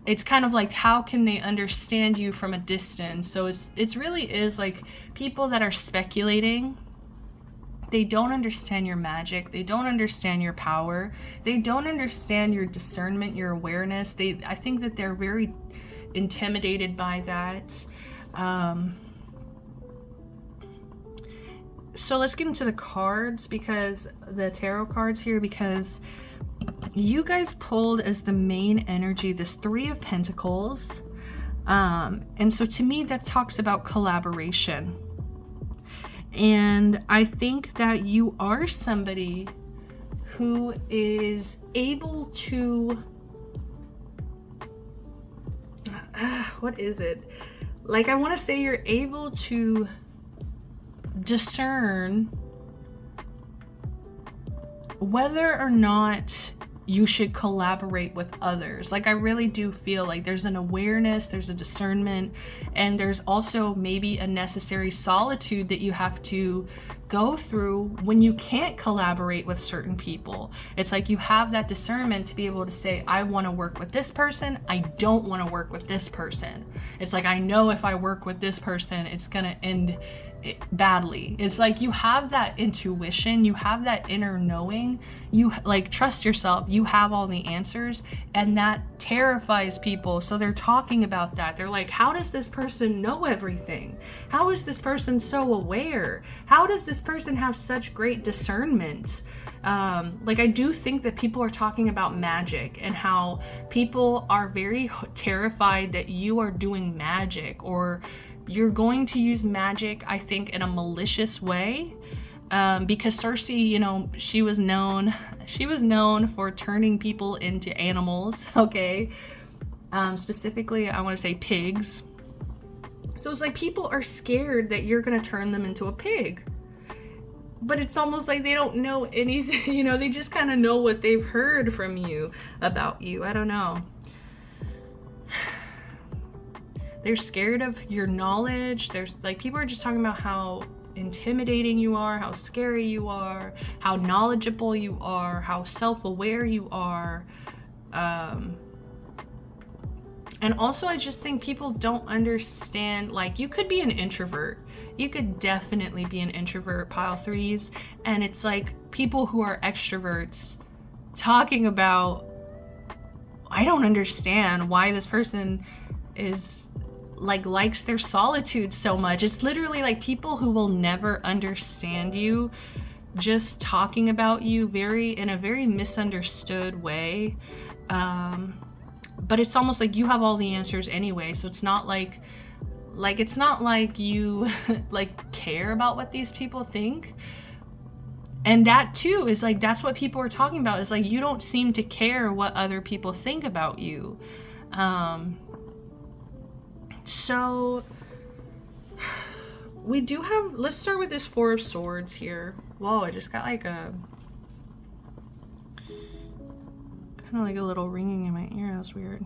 it's kind of like, how can they understand you from a distance? So it's really is like people that are speculating. They don't understand your magic. They don't understand your power. They don't understand your discernment, your awareness. I think that they're very intimidated by that. So let's get into the cards, because the tarot cards here, because you guys pulled as the main energy this Three of Pentacles. And so to me, that talks about collaboration. And I think that you are somebody who is able to, what is it? Like, I want to say you're able to discern whether or not you should collaborate with others. Like, I really do feel like there's an awareness, there's a discernment, and there's also maybe a necessary solitude that you have to go through when you can't collaborate with certain people. It's like you have that discernment to be able to say, I want to work with this person, I don't want to work with this person. It's like, I know if I work with this person, it's gonna end badly. It's like you have that intuition, you have that inner knowing, you like trust yourself, you have all the answers, and that terrifies people. So they're talking about that. They're like, how does this person know everything? How is this person so aware? How does this person have such great discernment? Like, I do think that people are talking about magic and how people are very terrified that you are doing magic, or you're going to use magic, I think, in a malicious way, because Cersei, you know, she was known for turning people into animals, okay? Specifically, I want to say pigs. So it's like people are scared that you're going to turn them into a pig. But it's almost like they don't know anything, you know, they just kind of know what they've heard from you, about you. I don't know. They're scared of your knowledge. There's like, people are just talking about how intimidating you are, how scary you are, how knowledgeable you are, how self-aware you are. And also, I just think people don't understand, like, you could be an introvert. You could definitely be an introvert, pile threes. And it's like people who are extroverts talking about, I don't understand why this person is like likes their solitude so much. It's literally like people who will never understand you just talking about you in a very misunderstood way. But it's almost like you have all the answers anyway, so it's not like it's not like you like care about what these people think. And that too is like, that's what people are talking about, is like, you don't seem to care what other people think about you. So we do have, let's start with this Four of Swords here. Whoa, I just got like a kind of like a little ringing in my ear. That was weird.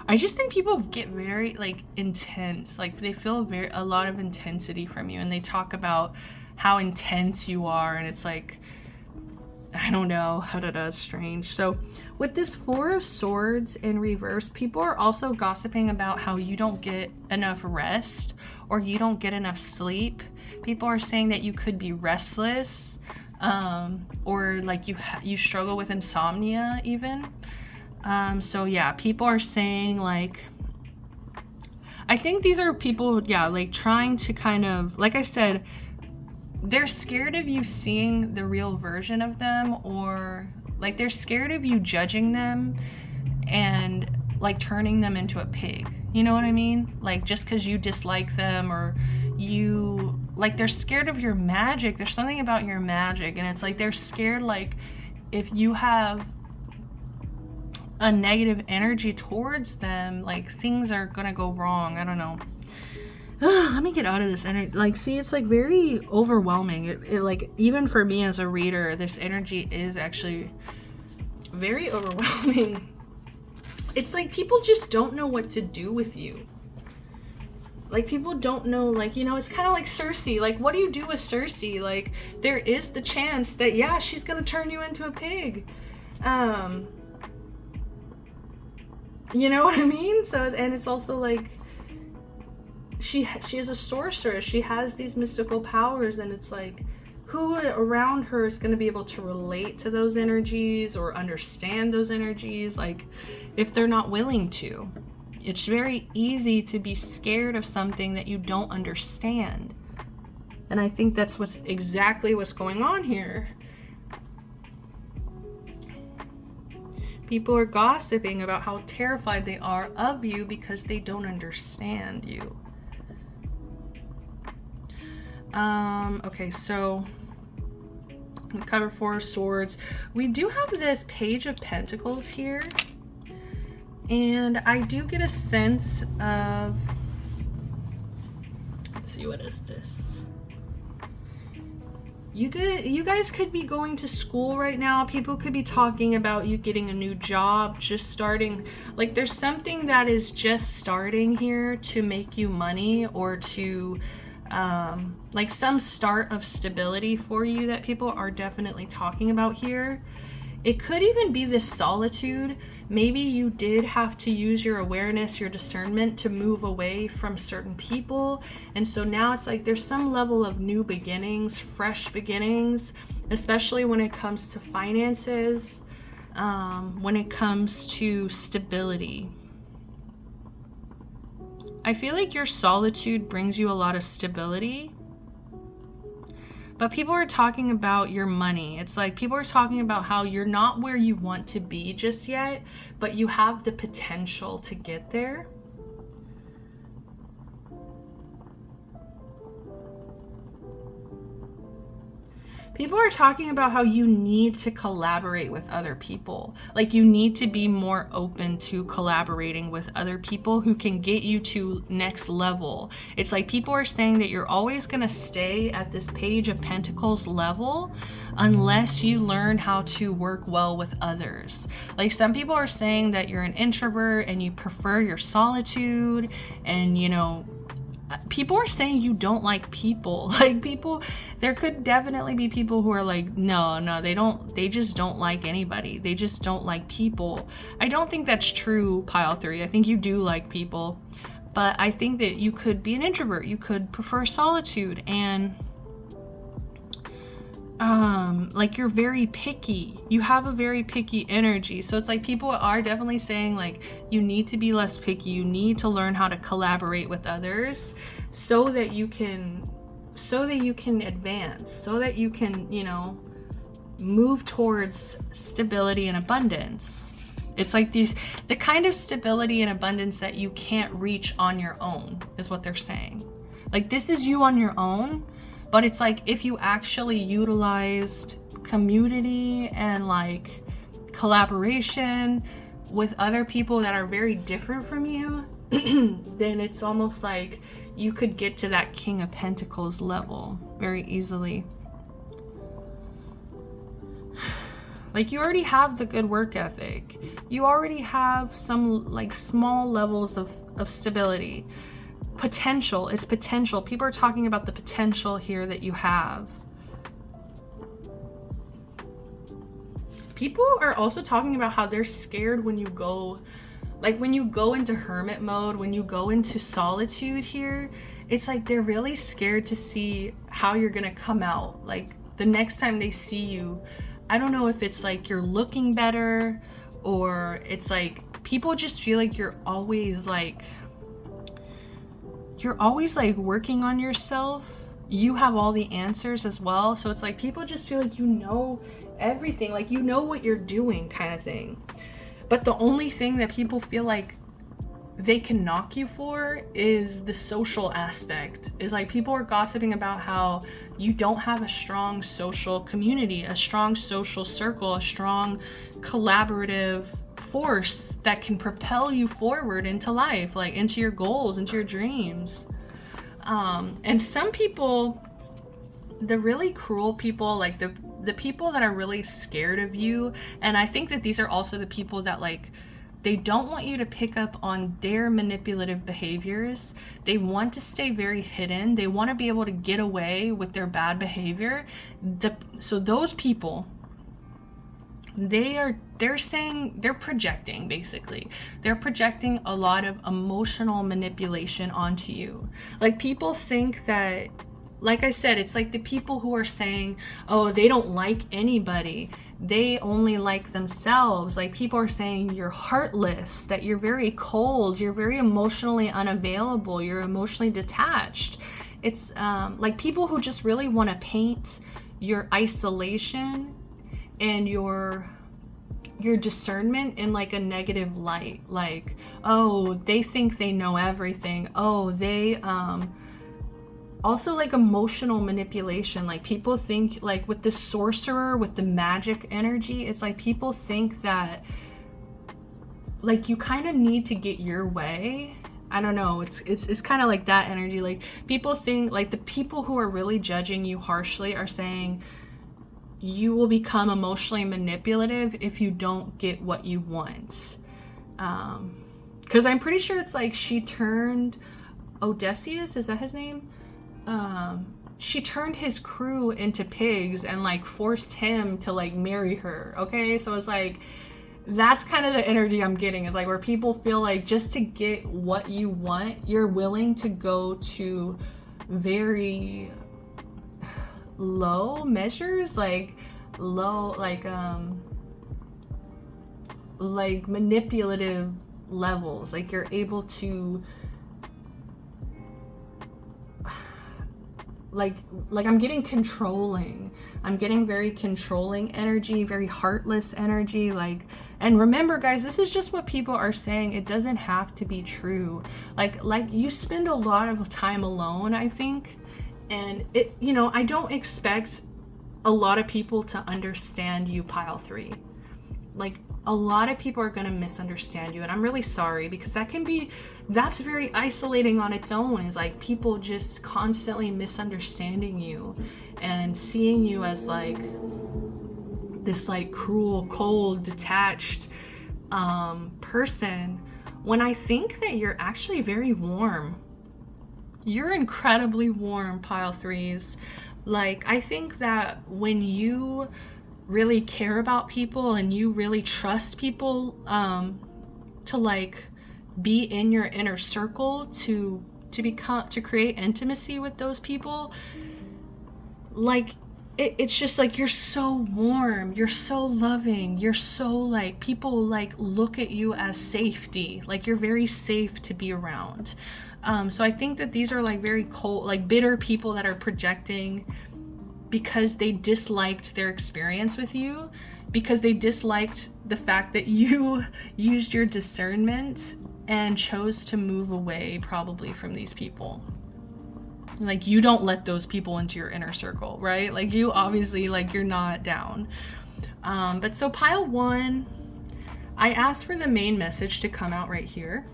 I just think people get very like intense, like they feel a lot of intensity from you, and they talk about how intense you are, and it's like, I don't know, it's strange. So with this Four of Swords in reverse, people are also gossiping about how you don't get enough rest or you don't get enough sleep. People are saying that you could be restless, or like you struggle with insomnia even. So yeah, people are saying, like, I think these are people, yeah, like trying to kind of, like I said, they're scared of you seeing the real version of them, or like they're scared of you judging them and like turning them into a pig. You know what I mean? Like, just because you dislike them, or you, like, they're scared of your magic. There's something about your magic, and it's like they're scared, like, if you have a negative energy towards them, like things are gonna go wrong. I don't know. Let me get out of this energy. Like, see, it's like very overwhelming. It like, even for me as a reader, this energy is actually very overwhelming. It's like people just don't know what to do with you. Like, people don't know, like, you know, it's kind of like Cersei. Like, what do you do with Cersei? Like, there is the chance that, yeah, she's gonna turn you into a pig. You know what I mean? So, and it's also like, she is a sorceress. She has these mystical powers, and it's like, who around her is going to be able to relate to those energies or understand those energies, like, if they're not willing to? It's very easy to be scared of something that you don't understand, and I think that's exactly what's going on here. People are gossiping about how terrified they are of you because they don't understand you. Okay, so we cover Four of Swords. We do have this Page of Pentacles here, and I do get a sense of, let's see, what is this? you guys could be going to school right now. People could be talking about you getting a new job, just starting. Like there's something that is just starting here to make you money, or to like some start of stability for you that people are definitely talking about here. It could even be this solitude. Maybe you did have to use your awareness, your discernment to move away from certain people. And so now it's like there's some level of new beginnings, fresh beginnings, especially when it comes to finances, when it comes to stability. I feel like your solitude brings you a lot of stability. But people are talking about your money. It's like people are talking about how you're not where you want to be just yet, but you have the potential to get there. People are talking about how you need to collaborate with other people. Like you need to be more open to collaborating with other people who can get you to next level. It's like people are saying that you're always going to stay at this Page of Pentacles level unless you learn how to work well with others. Like some people are saying that you're an introvert and you prefer your solitude, and you know, people are saying you don't like people. Like people, there could definitely be people who are like, no, they just don't like anybody. They just don't like people. I don't think that's true, Pile 3. I think you do like people, but I think that you could be an introvert. You could prefer solitude, and like you're very picky. You have a very picky energy. So it's like people are definitely saying like you need to be less picky. You need to learn how to collaborate with others so that you can advance, so that you can, you know, move towards stability and abundance. It's like the kind of stability and abundance that you can't reach on your own is what they're saying. Like this is you on your own. But it's like if you actually utilized community and like collaboration with other people that are very different from you, then it's almost like you could get to that King of Pentacles level very easily. Like you already have the good work ethic. You already have some like small levels of stability. Potential is potential. People are talking about the potential here that you have. People are also talking about how they're scared when you go, like when you go into hermit mode, when you go into solitude here, it's like they're really scared to see how you're gonna come out. Like the next time they see you, I don't know if it's like you're looking better, or it's like people just feel like you're always like working on yourself. You have all the answers as well. So it's like people just feel like you know everything, like you know what you're doing kind of thing. But the only thing that people feel like they can knock you for is the social aspect. Is like people are gossiping about how you don't have a strong social community, a strong social circle, a strong collaborative force that can propel you forward into life, like into your goals, into your dreams. And some people, the really cruel people, like the people that are really scared of you, and I think that these are also the people that like they don't want you to pick up on their manipulative behaviors. They want to stay very hidden. They want to be able to get away with their bad behavior. So those people, they're saying, they're projecting, basically. They're projecting a lot of emotional manipulation onto you. Like people think that, like I said, it's like the people who are saying, oh, they don't like anybody. They only like themselves. Like people are saying you're heartless, that you're very cold, you're very emotionally unavailable, you're emotionally detached. It's like people who just really want to paint your isolation and your discernment in like a negative light. Like, oh, they think they know everything. Oh, they also like emotional manipulation. Like people think, like with the sorcerer, with the magic energy, it's like people think that like you kind of need to get your way I don't know, it's kind of like that energy. Like, people think, like, the people who are really judging you harshly are saying you will become emotionally manipulative if you don't get what you want. Because I'm pretty sure it's like she turned Odysseus, is that his name? She turned his crew into pigs and like forced him to like marry her. Okay, so it's like, that's kind of the energy I'm getting, is like where people feel like just to get what you want, you're willing to go to very low measures, like low, like manipulative levels. Like, you're able to like I'm getting controlling. I'm getting very controlling energy, very heartless energy. Like, and remember guys, this is just what people are saying. It doesn't have to be true. Like you spend a lot of time alone, I think, and it, you know, I don't expect a lot of people to understand you, pile 3. Like, a lot of people are going to misunderstand you, and I'm really sorry, because that's very isolating on its own, is like people just constantly misunderstanding you and seeing you as like this like cruel, cold, detached person, when I think that you're actually very warm. You're incredibly warm, pile 3s. Like, I think that when you really care about people and you really trust people to like be in your inner circle, to create intimacy with those people, like it's just like, you're so warm, you're so loving, you're so like, people like look at you as safety. Like, you're very safe to be around. So I think that these are like very cold, like bitter people that are projecting because they disliked their experience with you, because they disliked the fact that you used your discernment and chose to move away probably from these people. Like, you don't let those people into your inner circle, right? Like, you obviously, like, you're not down. But so pile 1, I asked for the main message to come out right here.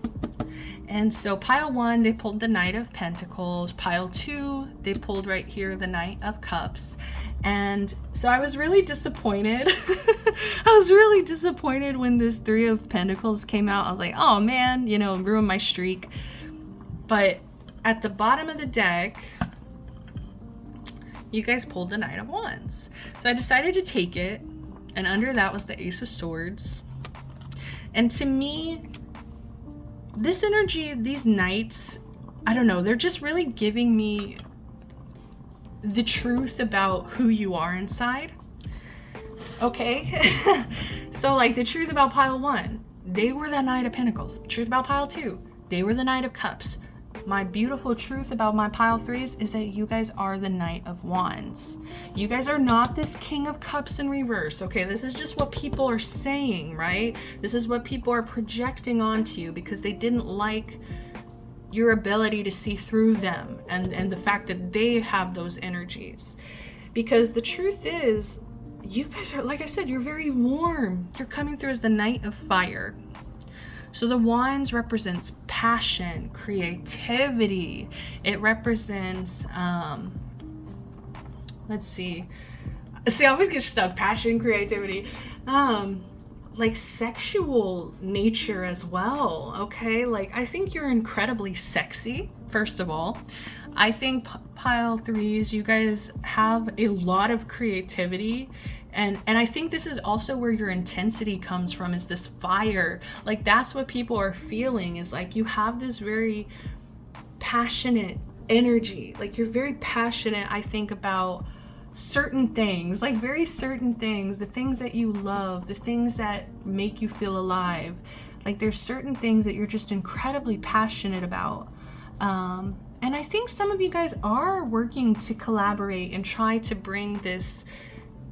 And so pile 1, they pulled the Knight of Pentacles. Pile 2, they pulled right here the Knight of Cups. And so I was really disappointed. I was really disappointed when this 3 of Pentacles came out. I was like, oh man, you know, ruined my streak. But at the bottom of the deck, you guys pulled the Knight of Wands. So I decided to take it. And under that was the Ace of Swords. And to me, this energy, these knights, I don't know, they're just really giving me the truth about who you are inside. Okay? So like, the truth about pile 1, they were the Knight of Pentacles. Truth about pile 2, they were the Knight of Cups. My beautiful truth about my pile 3s is that you guys are the Knight of Wands. You guys are not this King of Cups in reverse, okay? This is just what people are saying, right? This is what people are projecting onto you because they didn't like your ability to see through them and the fact that they have those energies. Because the truth is, you guys are, like I said, you're very warm. You're coming through as the Knight of Fire. So the Wands represents passion, creativity. It represents, let's see. See, I always get stuck. Passion, creativity. Like sexual nature as well, okay? Like, I think you're incredibly sexy, first of all. I think pile 3s, you guys have a lot of creativity. And I think this is also where your intensity comes from, is this fire. Like, that's what people are feeling, is like you have this very passionate energy. Like, you're very passionate, I think, about certain things, like very certain things, the things that you love, the things that make you feel alive. Like, there's certain things that you're just incredibly passionate about. And I think some of you guys are working to collaborate and try to bring this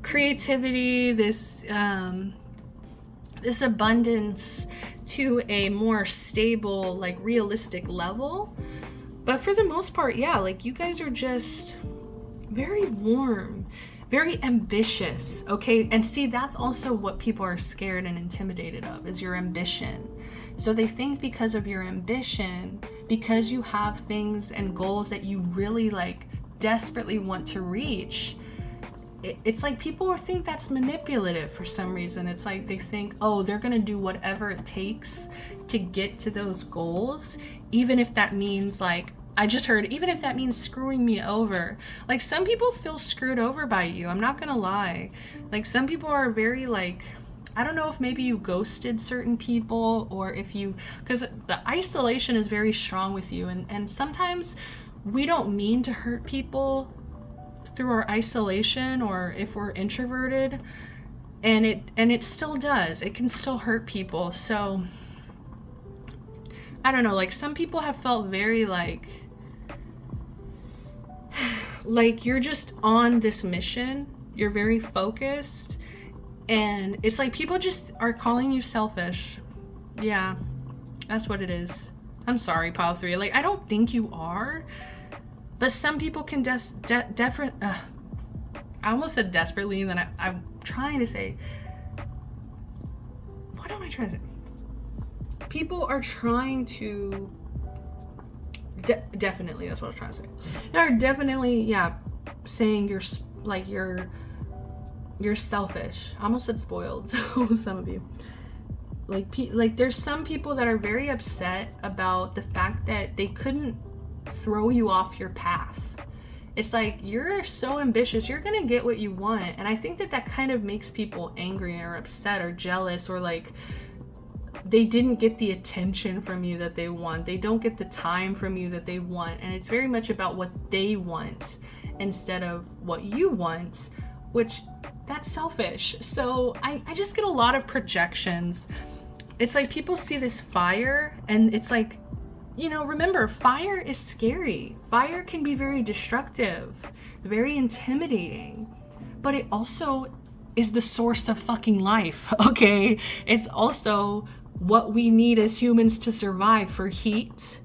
creativity, this this abundance to a more stable, like realistic level. But for the most part, yeah, like you guys are just very warm, very ambitious, okay? And see, that's also what people are scared and intimidated of, is your ambition. So they think because of your ambition, because you have things and goals that you really like desperately want to reach, it's like people think that's manipulative for some reason. It's like they think, oh, they're gonna do whatever it takes to get to those goals, even if that means, like I just heard, even if that means screwing me over. Like, some people feel screwed over by you, I'm not gonna lie. Like, some people are very like, I don't know if maybe you ghosted certain people, or if you, because the isolation is very strong with you, and sometimes we don't mean to hurt people through our isolation, or if we're introverted, and it still does. It can still hurt people. So I don't know, like, some people have felt very like you're just on this mission, you're very focused, and it's like people just are calling you selfish. Yeah, that's what it is. I'm sorry, pile 3. Like, I don't think you are, but some people can I almost said desperately, and then I'm trying to say, what am I trying to say? People are trying to definitely, that's what I was trying to say. They're definitely, yeah, saying you're selfish. I almost said spoiled. So some of you, like there's some people that are very upset about the fact that they couldn't throw you off your path. It's like, you're so ambitious, you're gonna get what you want, and I think that kind of makes people angry or upset or jealous, or like they didn't get the attention from you that they want, they don't get the time from you that they want, and it's very much about what they want instead of what you want, which that's selfish. So I just get a lot of projections. It's like people see this fire, and it's like, you know, remember, fire is scary. Fire can be very destructive, very intimidating, but it also is the source of fucking life, okay? It's also what we need as humans to survive, for heat,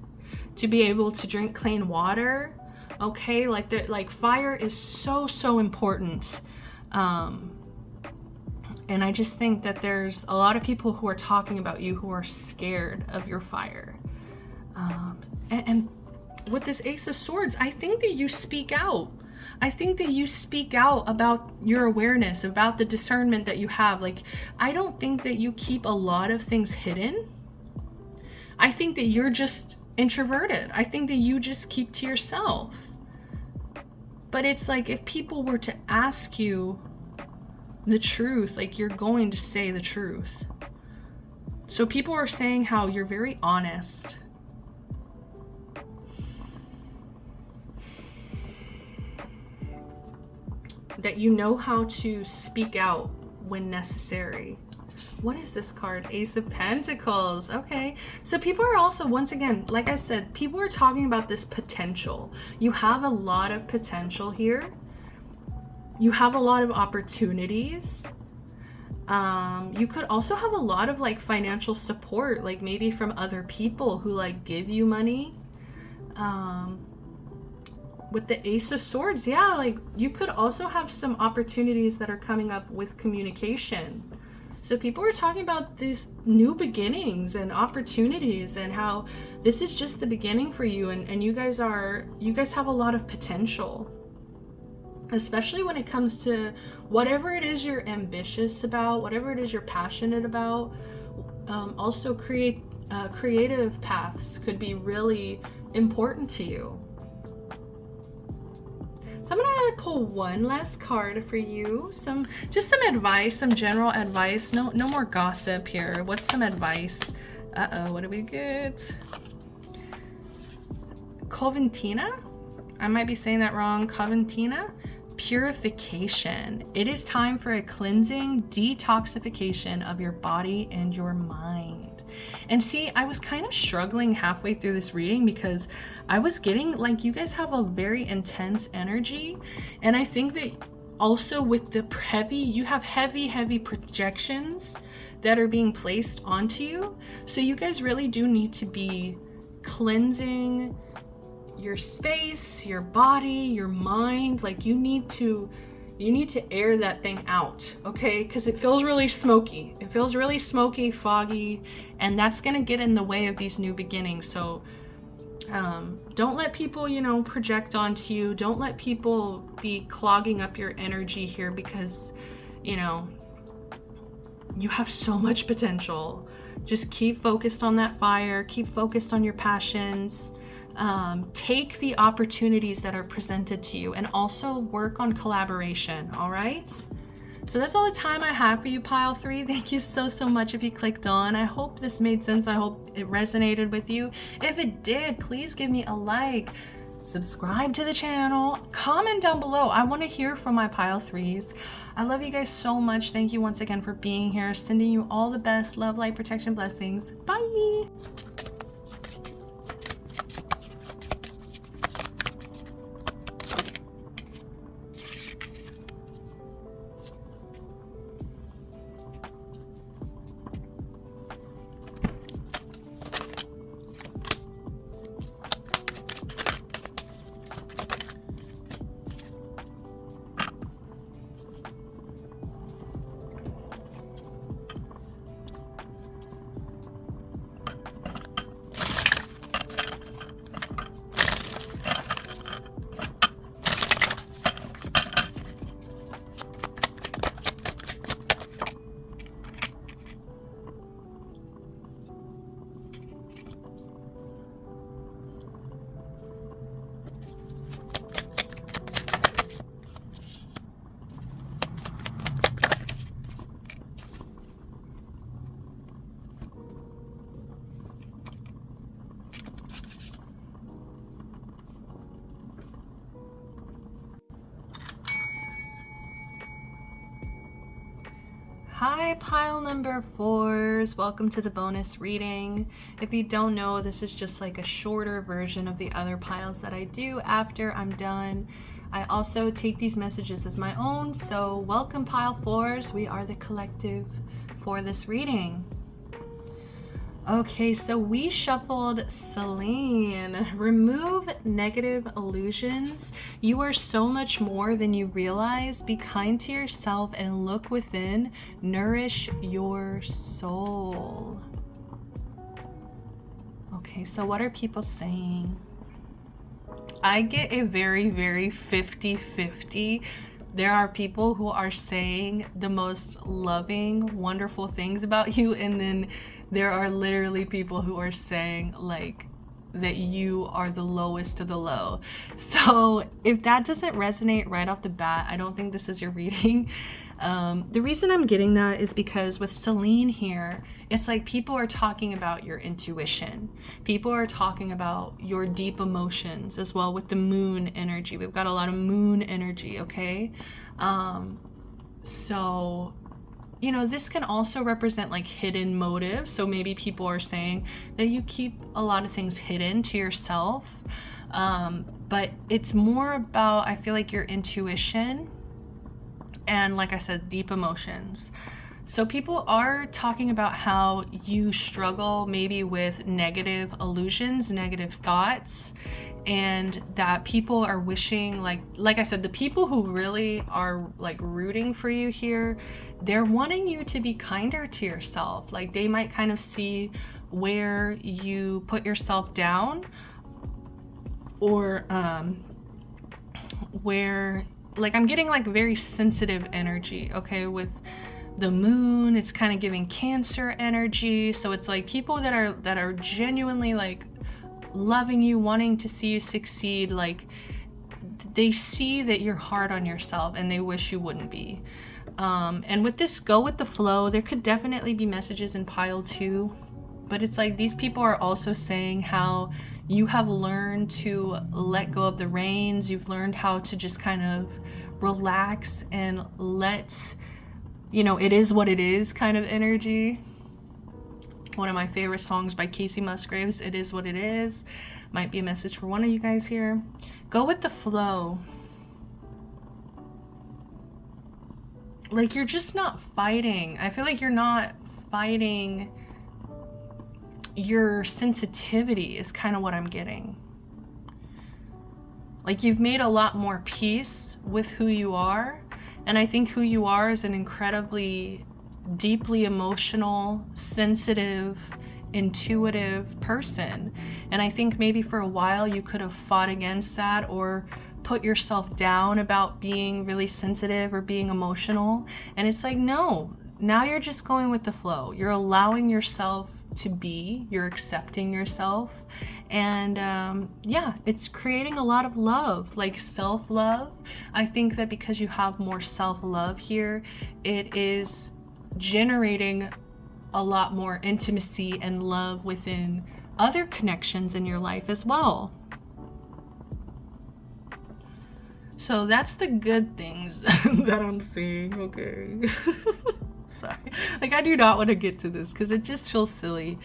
to be able to drink clean water, okay? Like fire is so important. And I just think that there's a lot of people who are talking about you who are scared of your fire. And with this Ace of Swords, I think that you speak out. I think that you speak out about your awareness, about the discernment that you have. Like, I don't think that you keep a lot of things hidden. I think that you're just introverted. I think that you just keep to yourself. But it's like, if people were to ask you the truth, like, you're going to say the truth. So people are saying how you're very honest. That you know how to speak out when necessary. What is this card? Ace of Pentacles. Okay. So people are also, once again, like I said, people are talking about this potential. You have a lot of potential here. You have a lot of opportunities. You could also have a lot of like financial support, like maybe from other people who like give you money. With the Ace of Swords, yeah, like you could also have some opportunities that are coming up with communication. So people are talking about these new beginnings and opportunities, and how this is just the beginning for you, and you guys have a lot of potential, especially when it comes to whatever it is you're ambitious about, whatever it is you're passionate about. Also creative paths could be really important to you. So I'm gonna pull one last card for you. Just some advice, some general advice. No more gossip here. What's some advice? What do we get? Coventina? I might be saying that wrong. Coventina? Purification. It is time for a cleansing, detoxification of your body and your mind. And see, I was kind of struggling halfway through this reading, because I was getting like, you guys have a very intense energy, and I think that also with the you have heavy projections that are being placed onto you. So you guys really do need to be cleansing your space, your body, your mind. Like, you need to you need to air that thing out, okay? Because it feels really smoky. It feels really smoky, foggy, and that's gonna get in the way of these new beginnings. So don't let people, you know, project onto you. Don't let people be clogging up your energy here, because, you know, you have so much potential. Just keep focused on that fire. Keep focused on your passions. Take the opportunities that are presented to you, and also work on collaboration, all right? So that's all the time I have for you, pile 3. Thank you so much if you clicked on. I hope this made sense. I hope it resonated with you. If it did, please give me a like, subscribe to the channel, comment down below. I want to hear from my pile 3s. I love you guys so much. Thank you once again for being here. Sending you all the best love, light, protection, blessings. Bye. Hi, pile number 4s. Welcome to the bonus reading. If you don't know, this is just like a shorter version of the other piles that I do after I'm done. I also take these messages as my own, so welcome, pile 4s. We are the collective for this reading. Okay, so we shuffled Celine. Remove negative illusions. You are so much more than you realize. Be kind to yourself and look within. Nourish your soul. Okay, so what are people saying? I get a very 50-50. There are people who are saying the most loving, wonderful things about you, and then there are literally people who are saying like that you are the lowest of the low. So if that doesn't resonate right off the bat, I don't think this is your reading. The reason I'm getting that is because with Celine here, it's like people are talking about your intuition. People are talking about your deep emotions as well with the moon energy. We've got a lot of moon energy, okay? So, you know, this can also represent like hidden motives. So maybe people are saying that you keep a lot of things hidden to yourself. But it's more about, I feel like, your intuition and, like I said, deep emotions. So people are talking about how you struggle maybe with negative illusions, negative thoughts, and that people are wishing, like I said, the people who really are like rooting for you here, they're wanting you to be kinder to yourself. Like they might kind of see where you put yourself down, or where, like, I'm getting like very sensitive energy, okay, with the moon. It's kind of giving Cancer energy. So it's like people that are genuinely like loving you, wanting to see you succeed. Like they see that you're hard on yourself and they wish you wouldn't be. And with this go with the flow, there could definitely be messages in pile 2, but it's like these people are also saying how you have learned to let go of the reins. You've learned how to just kind of relax and let, you know, it is what it is kind of energy. One of my favorite songs by Casey Musgraves, It Is What It Is. Might be a message for one of you guys here. Go with the flow. Like you're just not fighting. I feel like you're not fighting your sensitivity is kind of what I'm getting. Like you've made a lot more peace with who you are, And I think who you are is an incredibly deeply emotional, sensitive, intuitive person. And I think maybe for a while you could have fought against that or put yourself down about being really sensitive or being emotional. And it's like, no, now you're just going with the flow. You're allowing yourself to be, you're accepting yourself. And yeah, it's creating a lot of love, like self-love. I think that because you have more self-love here, it is generating a lot more intimacy and love within other connections in your life as well. So that's the good things that I'm seeing. Okay. Sorry. Like, I do not want to get to this because it just feels silly.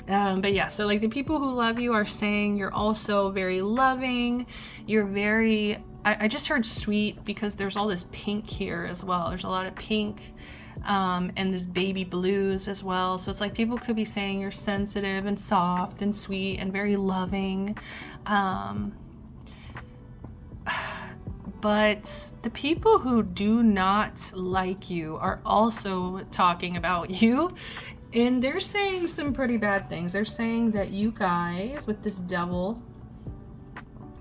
But yeah, so like the people who love you are saying you're also very loving. You're very, I just heard sweet because there's all this pink here as well. There's a lot of pink and this baby blues as well. So it's like people could be saying you're sensitive and soft and sweet and very loving. But the people who do not like you are also talking about you, and they're saying some pretty bad things. They're saying that you guys, with this devil,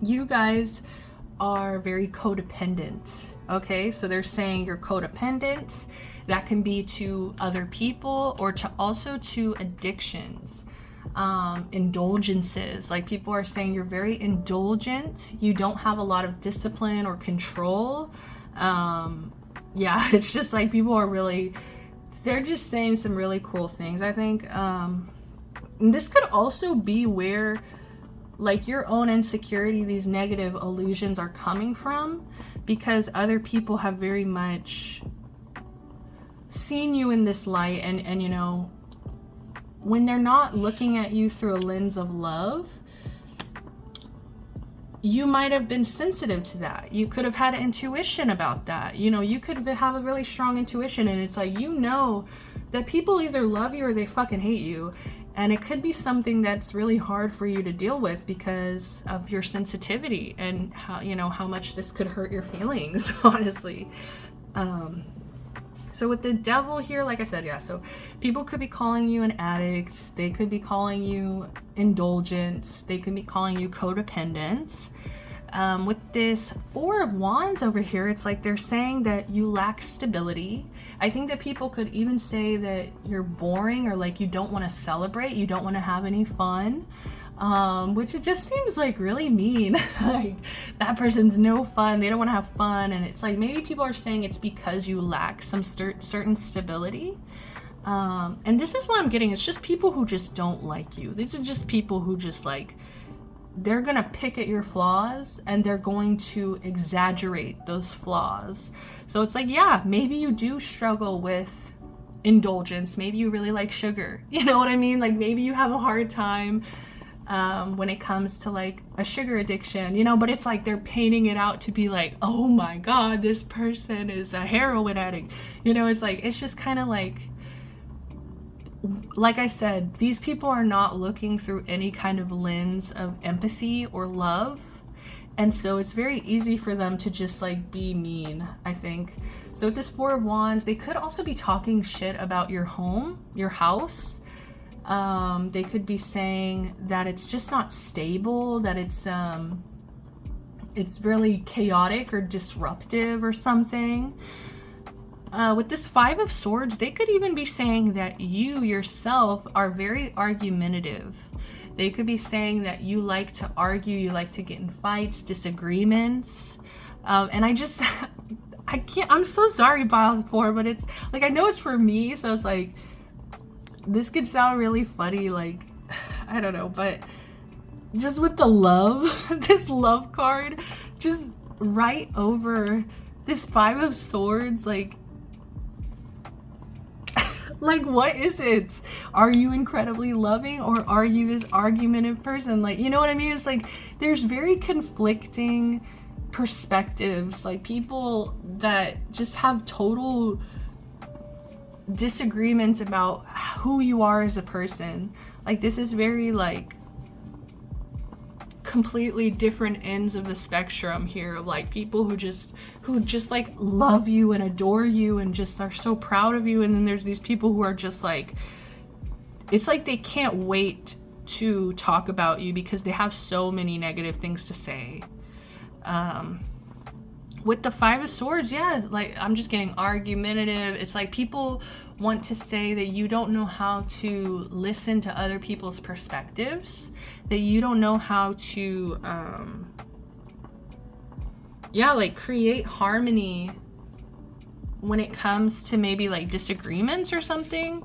you guys are very codependent. Okay, so they're saying you're codependent. That can be to other people or to also to addictions. Indulgences, like people are saying you're very indulgent, you don't have a lot of discipline or control. Yeah, it's just like people are really, they're just saying some really cool things, I think. And this could also be where like your own insecurity, these negative illusions are coming from, because other people have very much seen you in this light, and you know, when they're not looking at you through a lens of love, you might have been sensitive to that. You could have had an intuition about that. You know, you could have a really strong intuition, and it's like, you know that people either love you or they fucking hate you. And it could be something that's really hard for you to deal with because of your sensitivity and how, you know, how much this could hurt your feelings, honestly. So with the devil here, like I said, yeah, so people could be calling you an addict. They could be calling you indulgent. They could be calling you codependent. With this Four of Wands over here, it's like they're saying that you lack stability. I think that people could even say that you're boring, or like you don't want to celebrate, you don't want to have any fun. Which it just seems like really mean. Like, that person's no fun, they don't want to have fun. And it's like, maybe people are saying it's because you lack some certain stability. And this is what I'm getting, it's just people who just don't like you. These are just people who just like, they're gonna pick at your flaws and they're going to exaggerate those flaws. So it's like, yeah, maybe you do struggle with indulgence, maybe you really like sugar, you know what I mean? Like, maybe you have a hard time when it comes to like a sugar addiction, you know, but it's like they're painting it out to be like, oh my god, this person is a heroin addict, you know. It's like, it's just kind of like I said, these people are not looking through any kind of lens of empathy or love, and so it's very easy for them to just like be mean, I think. So with this Four of Wands, they could also be talking shit about your home, your house. They could be saying that it's just not stable, that it's really chaotic or disruptive or something. With this Five of Swords, they could even be saying that you yourself are very argumentative. They could be saying that you like to argue, you like to get in fights, disagreements. And I can't, I'm so sorry, Pile 4, but it's like, I know it's for me, so it's like, this could sound really funny, like, I don't know, but just with the love, this love card, just right over this Five of Swords, like what is it? Are you incredibly loving, or are you this argumentative person? Like, you know what I mean? It's like, there's very conflicting perspectives, like people that just have total disagreements about who you are as a person. Like, this is very like completely different ends of the spectrum here of like people who just like love you and adore you and just are so proud of you, and then there's these people who are just like, it's like they can't wait to talk about you because they have so many negative things to say. With the Five of Swords, yeah, like I'm just getting argumentative. It's like people want to say that you don't know how to listen to other people's perspectives, that you don't know how to like create harmony when it comes to maybe like disagreements or something.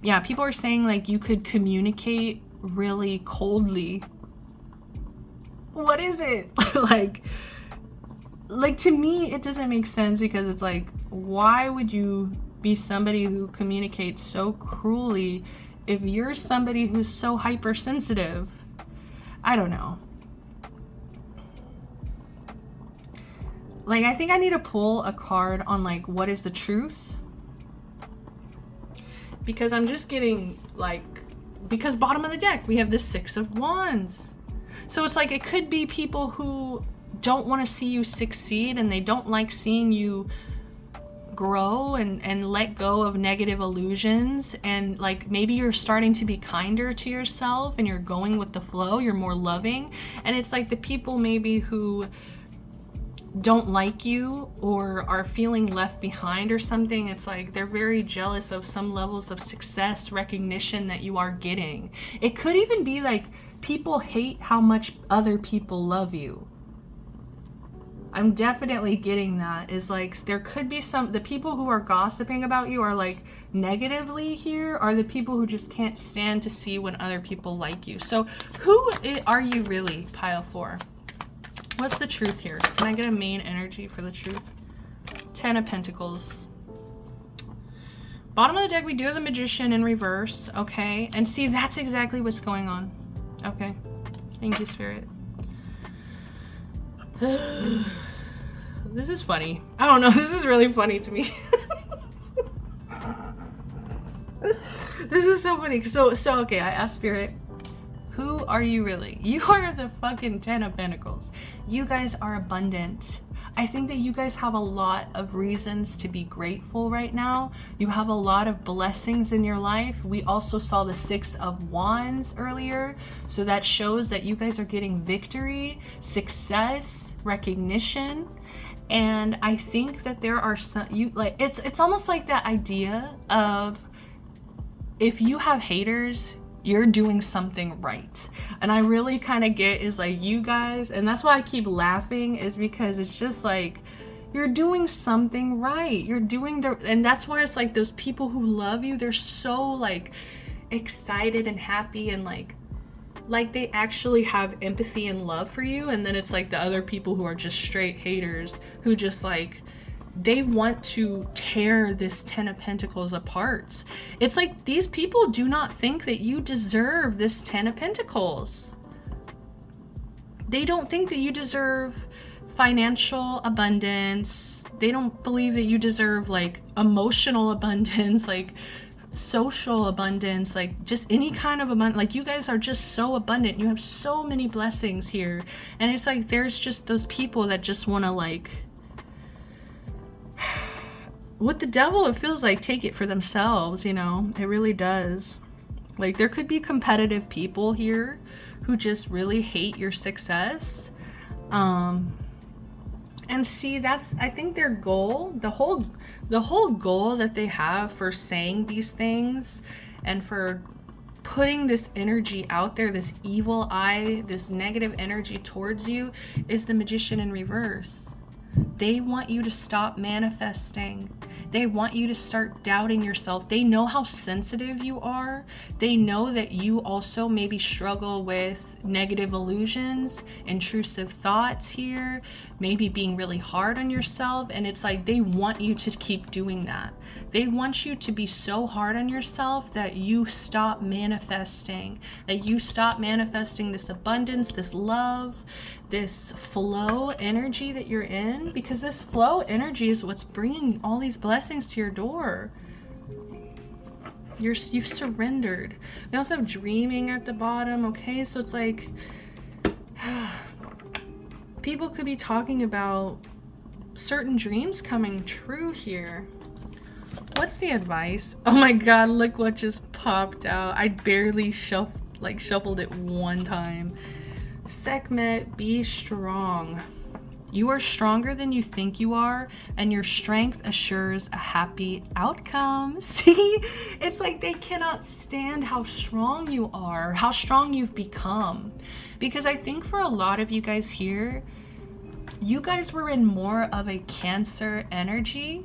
Yeah, people are saying like you could communicate really coldly. What is it? like to me it doesn't make sense, because it's like, why would you be somebody who communicates so cruelly if you're somebody who's so hypersensitive? I don't know. Like, I think I need to pull a card on like what is the truth, because I'm just getting like, because bottom of the deck we have the Six of Wands. So it's like it could be people who don't want to see you succeed, and they don't like seeing you grow and let go of negative illusions, and like maybe you're starting to be kinder to yourself and you're going with the flow, you're more loving. And it's like the people maybe who don't like you or are feeling left behind or something, it's like they're very jealous of some levels of success, recognition that you are getting. It could even be like people hate how much other people love you. I'm definitely getting that. Is like there could be the people who are gossiping about you are like negatively here are the people who just can't stand to see when other people like you. So who are you really, pile 4? What's the truth here? Can I get a main energy for the truth? 10 of Pentacles. Bottom of the deck, we do have the Magician in reverse. Okay. And see, that's exactly what's going on. Okay. Thank you, Spirit. This is funny. I don't know. This is really funny to me. This is so funny. So okay, I asked Spirit, who are you really? You are the fucking 10 of Pentacles. You guys are abundant. I think that you guys have a lot of reasons to be grateful right now. You have a lot of blessings in your life. We also saw the Six of Wands earlier. So that shows that you guys are getting victory, success, recognition. And I think that there are some, it's almost like that idea of, if you have haters, you're doing something right. And I really kind of get is like you guys, and that's why I keep laughing, is because it's just like you're doing something right. You're doing and that's why it's like those people who love you, they're so like excited and happy, and like they actually have empathy and love for you. And then it's like the other people who are just straight haters, who just like, they want to tear this 10 of Pentacles apart. It's like these people do not think that you deserve this 10 of Pentacles. They don't think that you deserve financial abundance. They don't believe that you deserve like emotional abundance, like social abundance, like just any kind of abundance. Like you guys are just so abundant. You have so many blessings here. And it's like there's just those people that just want to like, with the devil, it feels like take it for themselves, you know. It really does. Like there could be competitive people here who just really hate your success. And see, that's, I think their goal, the whole goal that they have for saying these things and for putting this energy out there, this evil eye, this negative energy towards you, is the Magician in reverse. They want you to stop manifesting. They want you to start doubting yourself. They know how sensitive you are. They know that you also maybe struggle with negative illusions, intrusive thoughts here, maybe being really hard on yourself. And it's like they want you to keep doing that. They want you to be so hard on yourself that you stop manifesting, that you stop manifesting this abundance, this love, this flow energy that you're in, because this flow energy is what's bringing all these blessings to your door. You've surrendered. We also have dreaming at the bottom. Okay, so it's like People could be talking about certain dreams coming true here. What's the advice? Oh my god, look what just popped out. I barely shuffled it one time. Sekhmet, be strong. You are stronger than you think you are, and your strength assures a happy outcome. See? It's like they cannot stand how strong you are, how strong you've become. Because I think for a lot of you guys here, you guys were in more of a Cancer energy,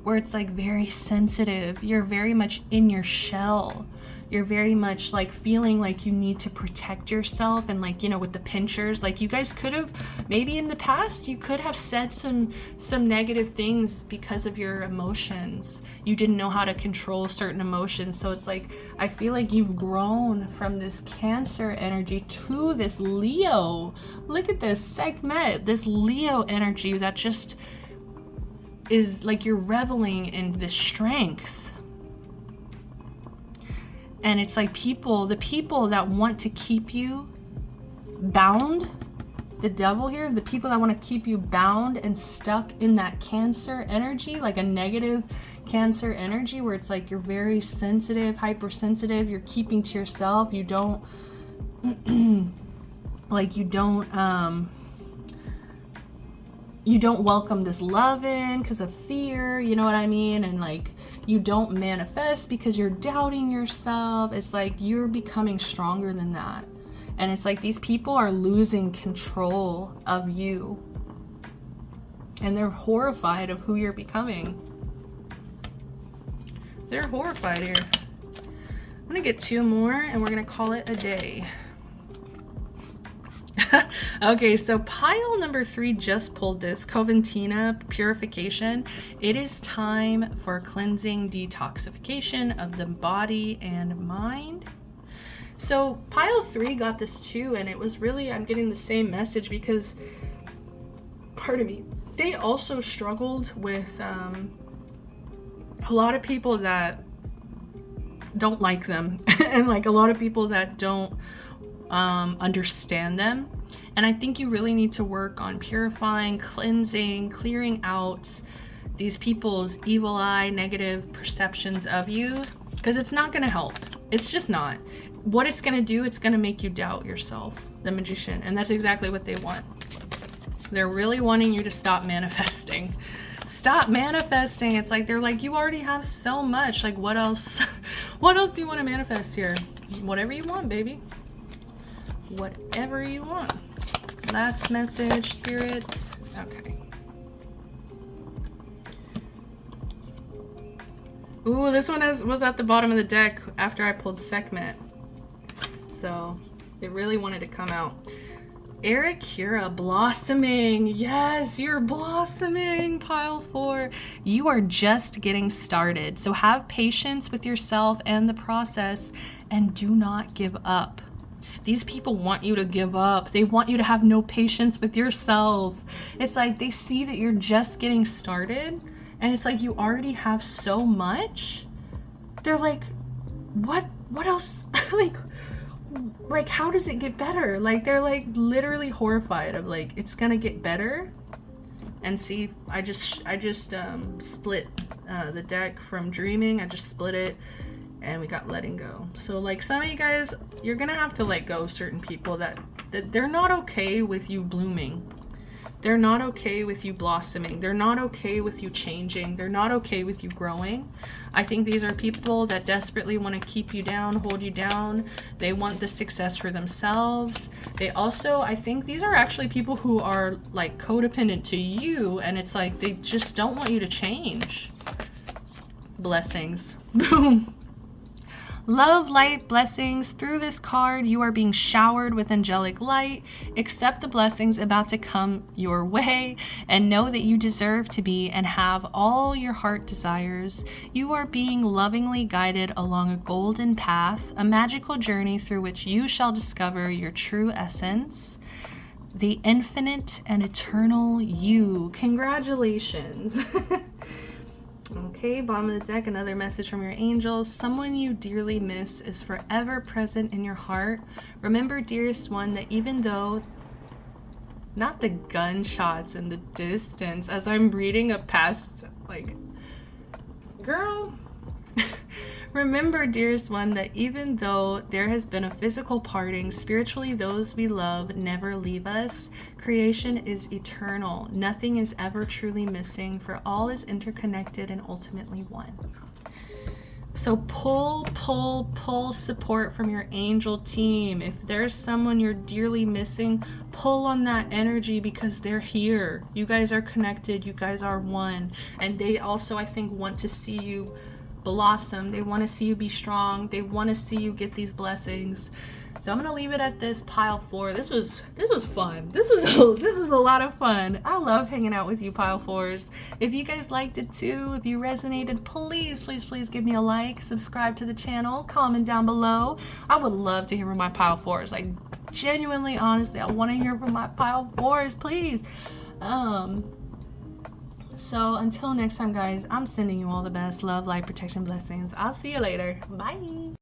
where it's like very sensitive. You're very much in your shell. You're very much like feeling like you need to protect yourself, and like, you know, with the pinchers, like you guys could have, maybe in the past, you could have said some negative things because of your emotions. You didn't know how to control certain emotions. So it's like, I feel like you've grown from this Cancer energy to this Leo. Look at this Sekhmet, this Leo energy that just is like you're reveling in this strength. And it's like the people that want to keep you bound, the devil here, the people that want to keep you bound and stuck in that Cancer energy, like a negative Cancer energy, where it's like you're very sensitive, hypersensitive, you're keeping to yourself, you don't, like you don't welcome this love in because of fear, you know what I mean? And like, you don't manifest because you're doubting yourself. It's like you're becoming stronger than that. And it's like these people are losing control of you. And they're horrified of who you're becoming. They're horrified here. I'm gonna get 2 more and we're gonna call it a day. Okay, so pile number 3 just pulled this Coventina purification. It is time for cleansing, detoxification of the body and mind. So pile 3 got this too, and it was really, I'm getting the same message because, pardon me, they also struggled with a lot of people that don't like them and like a lot of people that don't understand them. And I think you really need to work on purifying, cleansing, clearing out these people's evil eye, negative perceptions of you, because it's not going to help. It's just not. What it's going to do, it's going to make you doubt yourself, the Magician. And that's exactly what they want. They're really wanting you to stop manifesting. Stop manifesting. It's like, they're like, you already have so much. Like, what else? What else do you want to manifest here? Whatever you want, baby. Whatever you want. Last message, Spirit. Okay. Ooh, this one was at the bottom of the deck after I pulled Sekhmet. So it really wanted to come out. Ericura, blossoming. Yes, you're blossoming, pile 4. You are just getting started. So have patience with yourself and the process, and do not give up. These people want you to give up. They want you to have no patience with yourself. It's like they see that you're just getting started, and it's like you already have so much. They're like, what else? like how does it get better? Like they're like literally horrified of like, it's gonna get better. And see, I just split the deck from dreaming. I just split it. And we got letting go. So like some of you guys, you're gonna have to let go of certain people that they're not okay with you blooming. They're not okay with you blossoming. They're not okay with you changing. They're not okay with you growing. I think these are people that desperately want to keep you down, hold you down. They want the success for themselves. They also, I think these are actually people who are like codependent to you, and it's like they just don't want you to change. Blessings. Boom. Love, light, blessings. Through this card, you are being showered with angelic light. Accept the blessings about to come your way and know that you deserve to be and have all your heart desires. You are being lovingly guided along a golden path, a magical journey through which you shall discover your true essence, the infinite and eternal you. Congratulations. Okay, bottom of the deck, another message from your angels. Someone you dearly miss is forever present in your heart. Remember, dearest one, that even though not the gunshots in the distance as I'm reading a past, like, girl. Remember, dearest one, that even though there has been a physical parting, spiritually those we love never leave us. Creation is eternal. Nothing is ever truly missing, for all is interconnected and ultimately one. So pull support from your angel team. If there's someone you're dearly missing, pull on that energy, because they're here. You guys are connected. You guys are one. And they also, I think, want to see you blossom. They want to see you be strong. They want to see you get these blessings. So I'm gonna leave it at this, pile 4. This was fun. This was a lot of fun. I love hanging out with you, pile 4s. If you guys liked it too, if you resonated, please give me a like, subscribe to the channel, comment down below. I would love to hear from my pile 4s. Like, genuinely, honestly, I want to hear from my pile 4s, please. So until next time, guys, I'm sending you all the best love, light, protection, blessings. I'll see you later. Bye.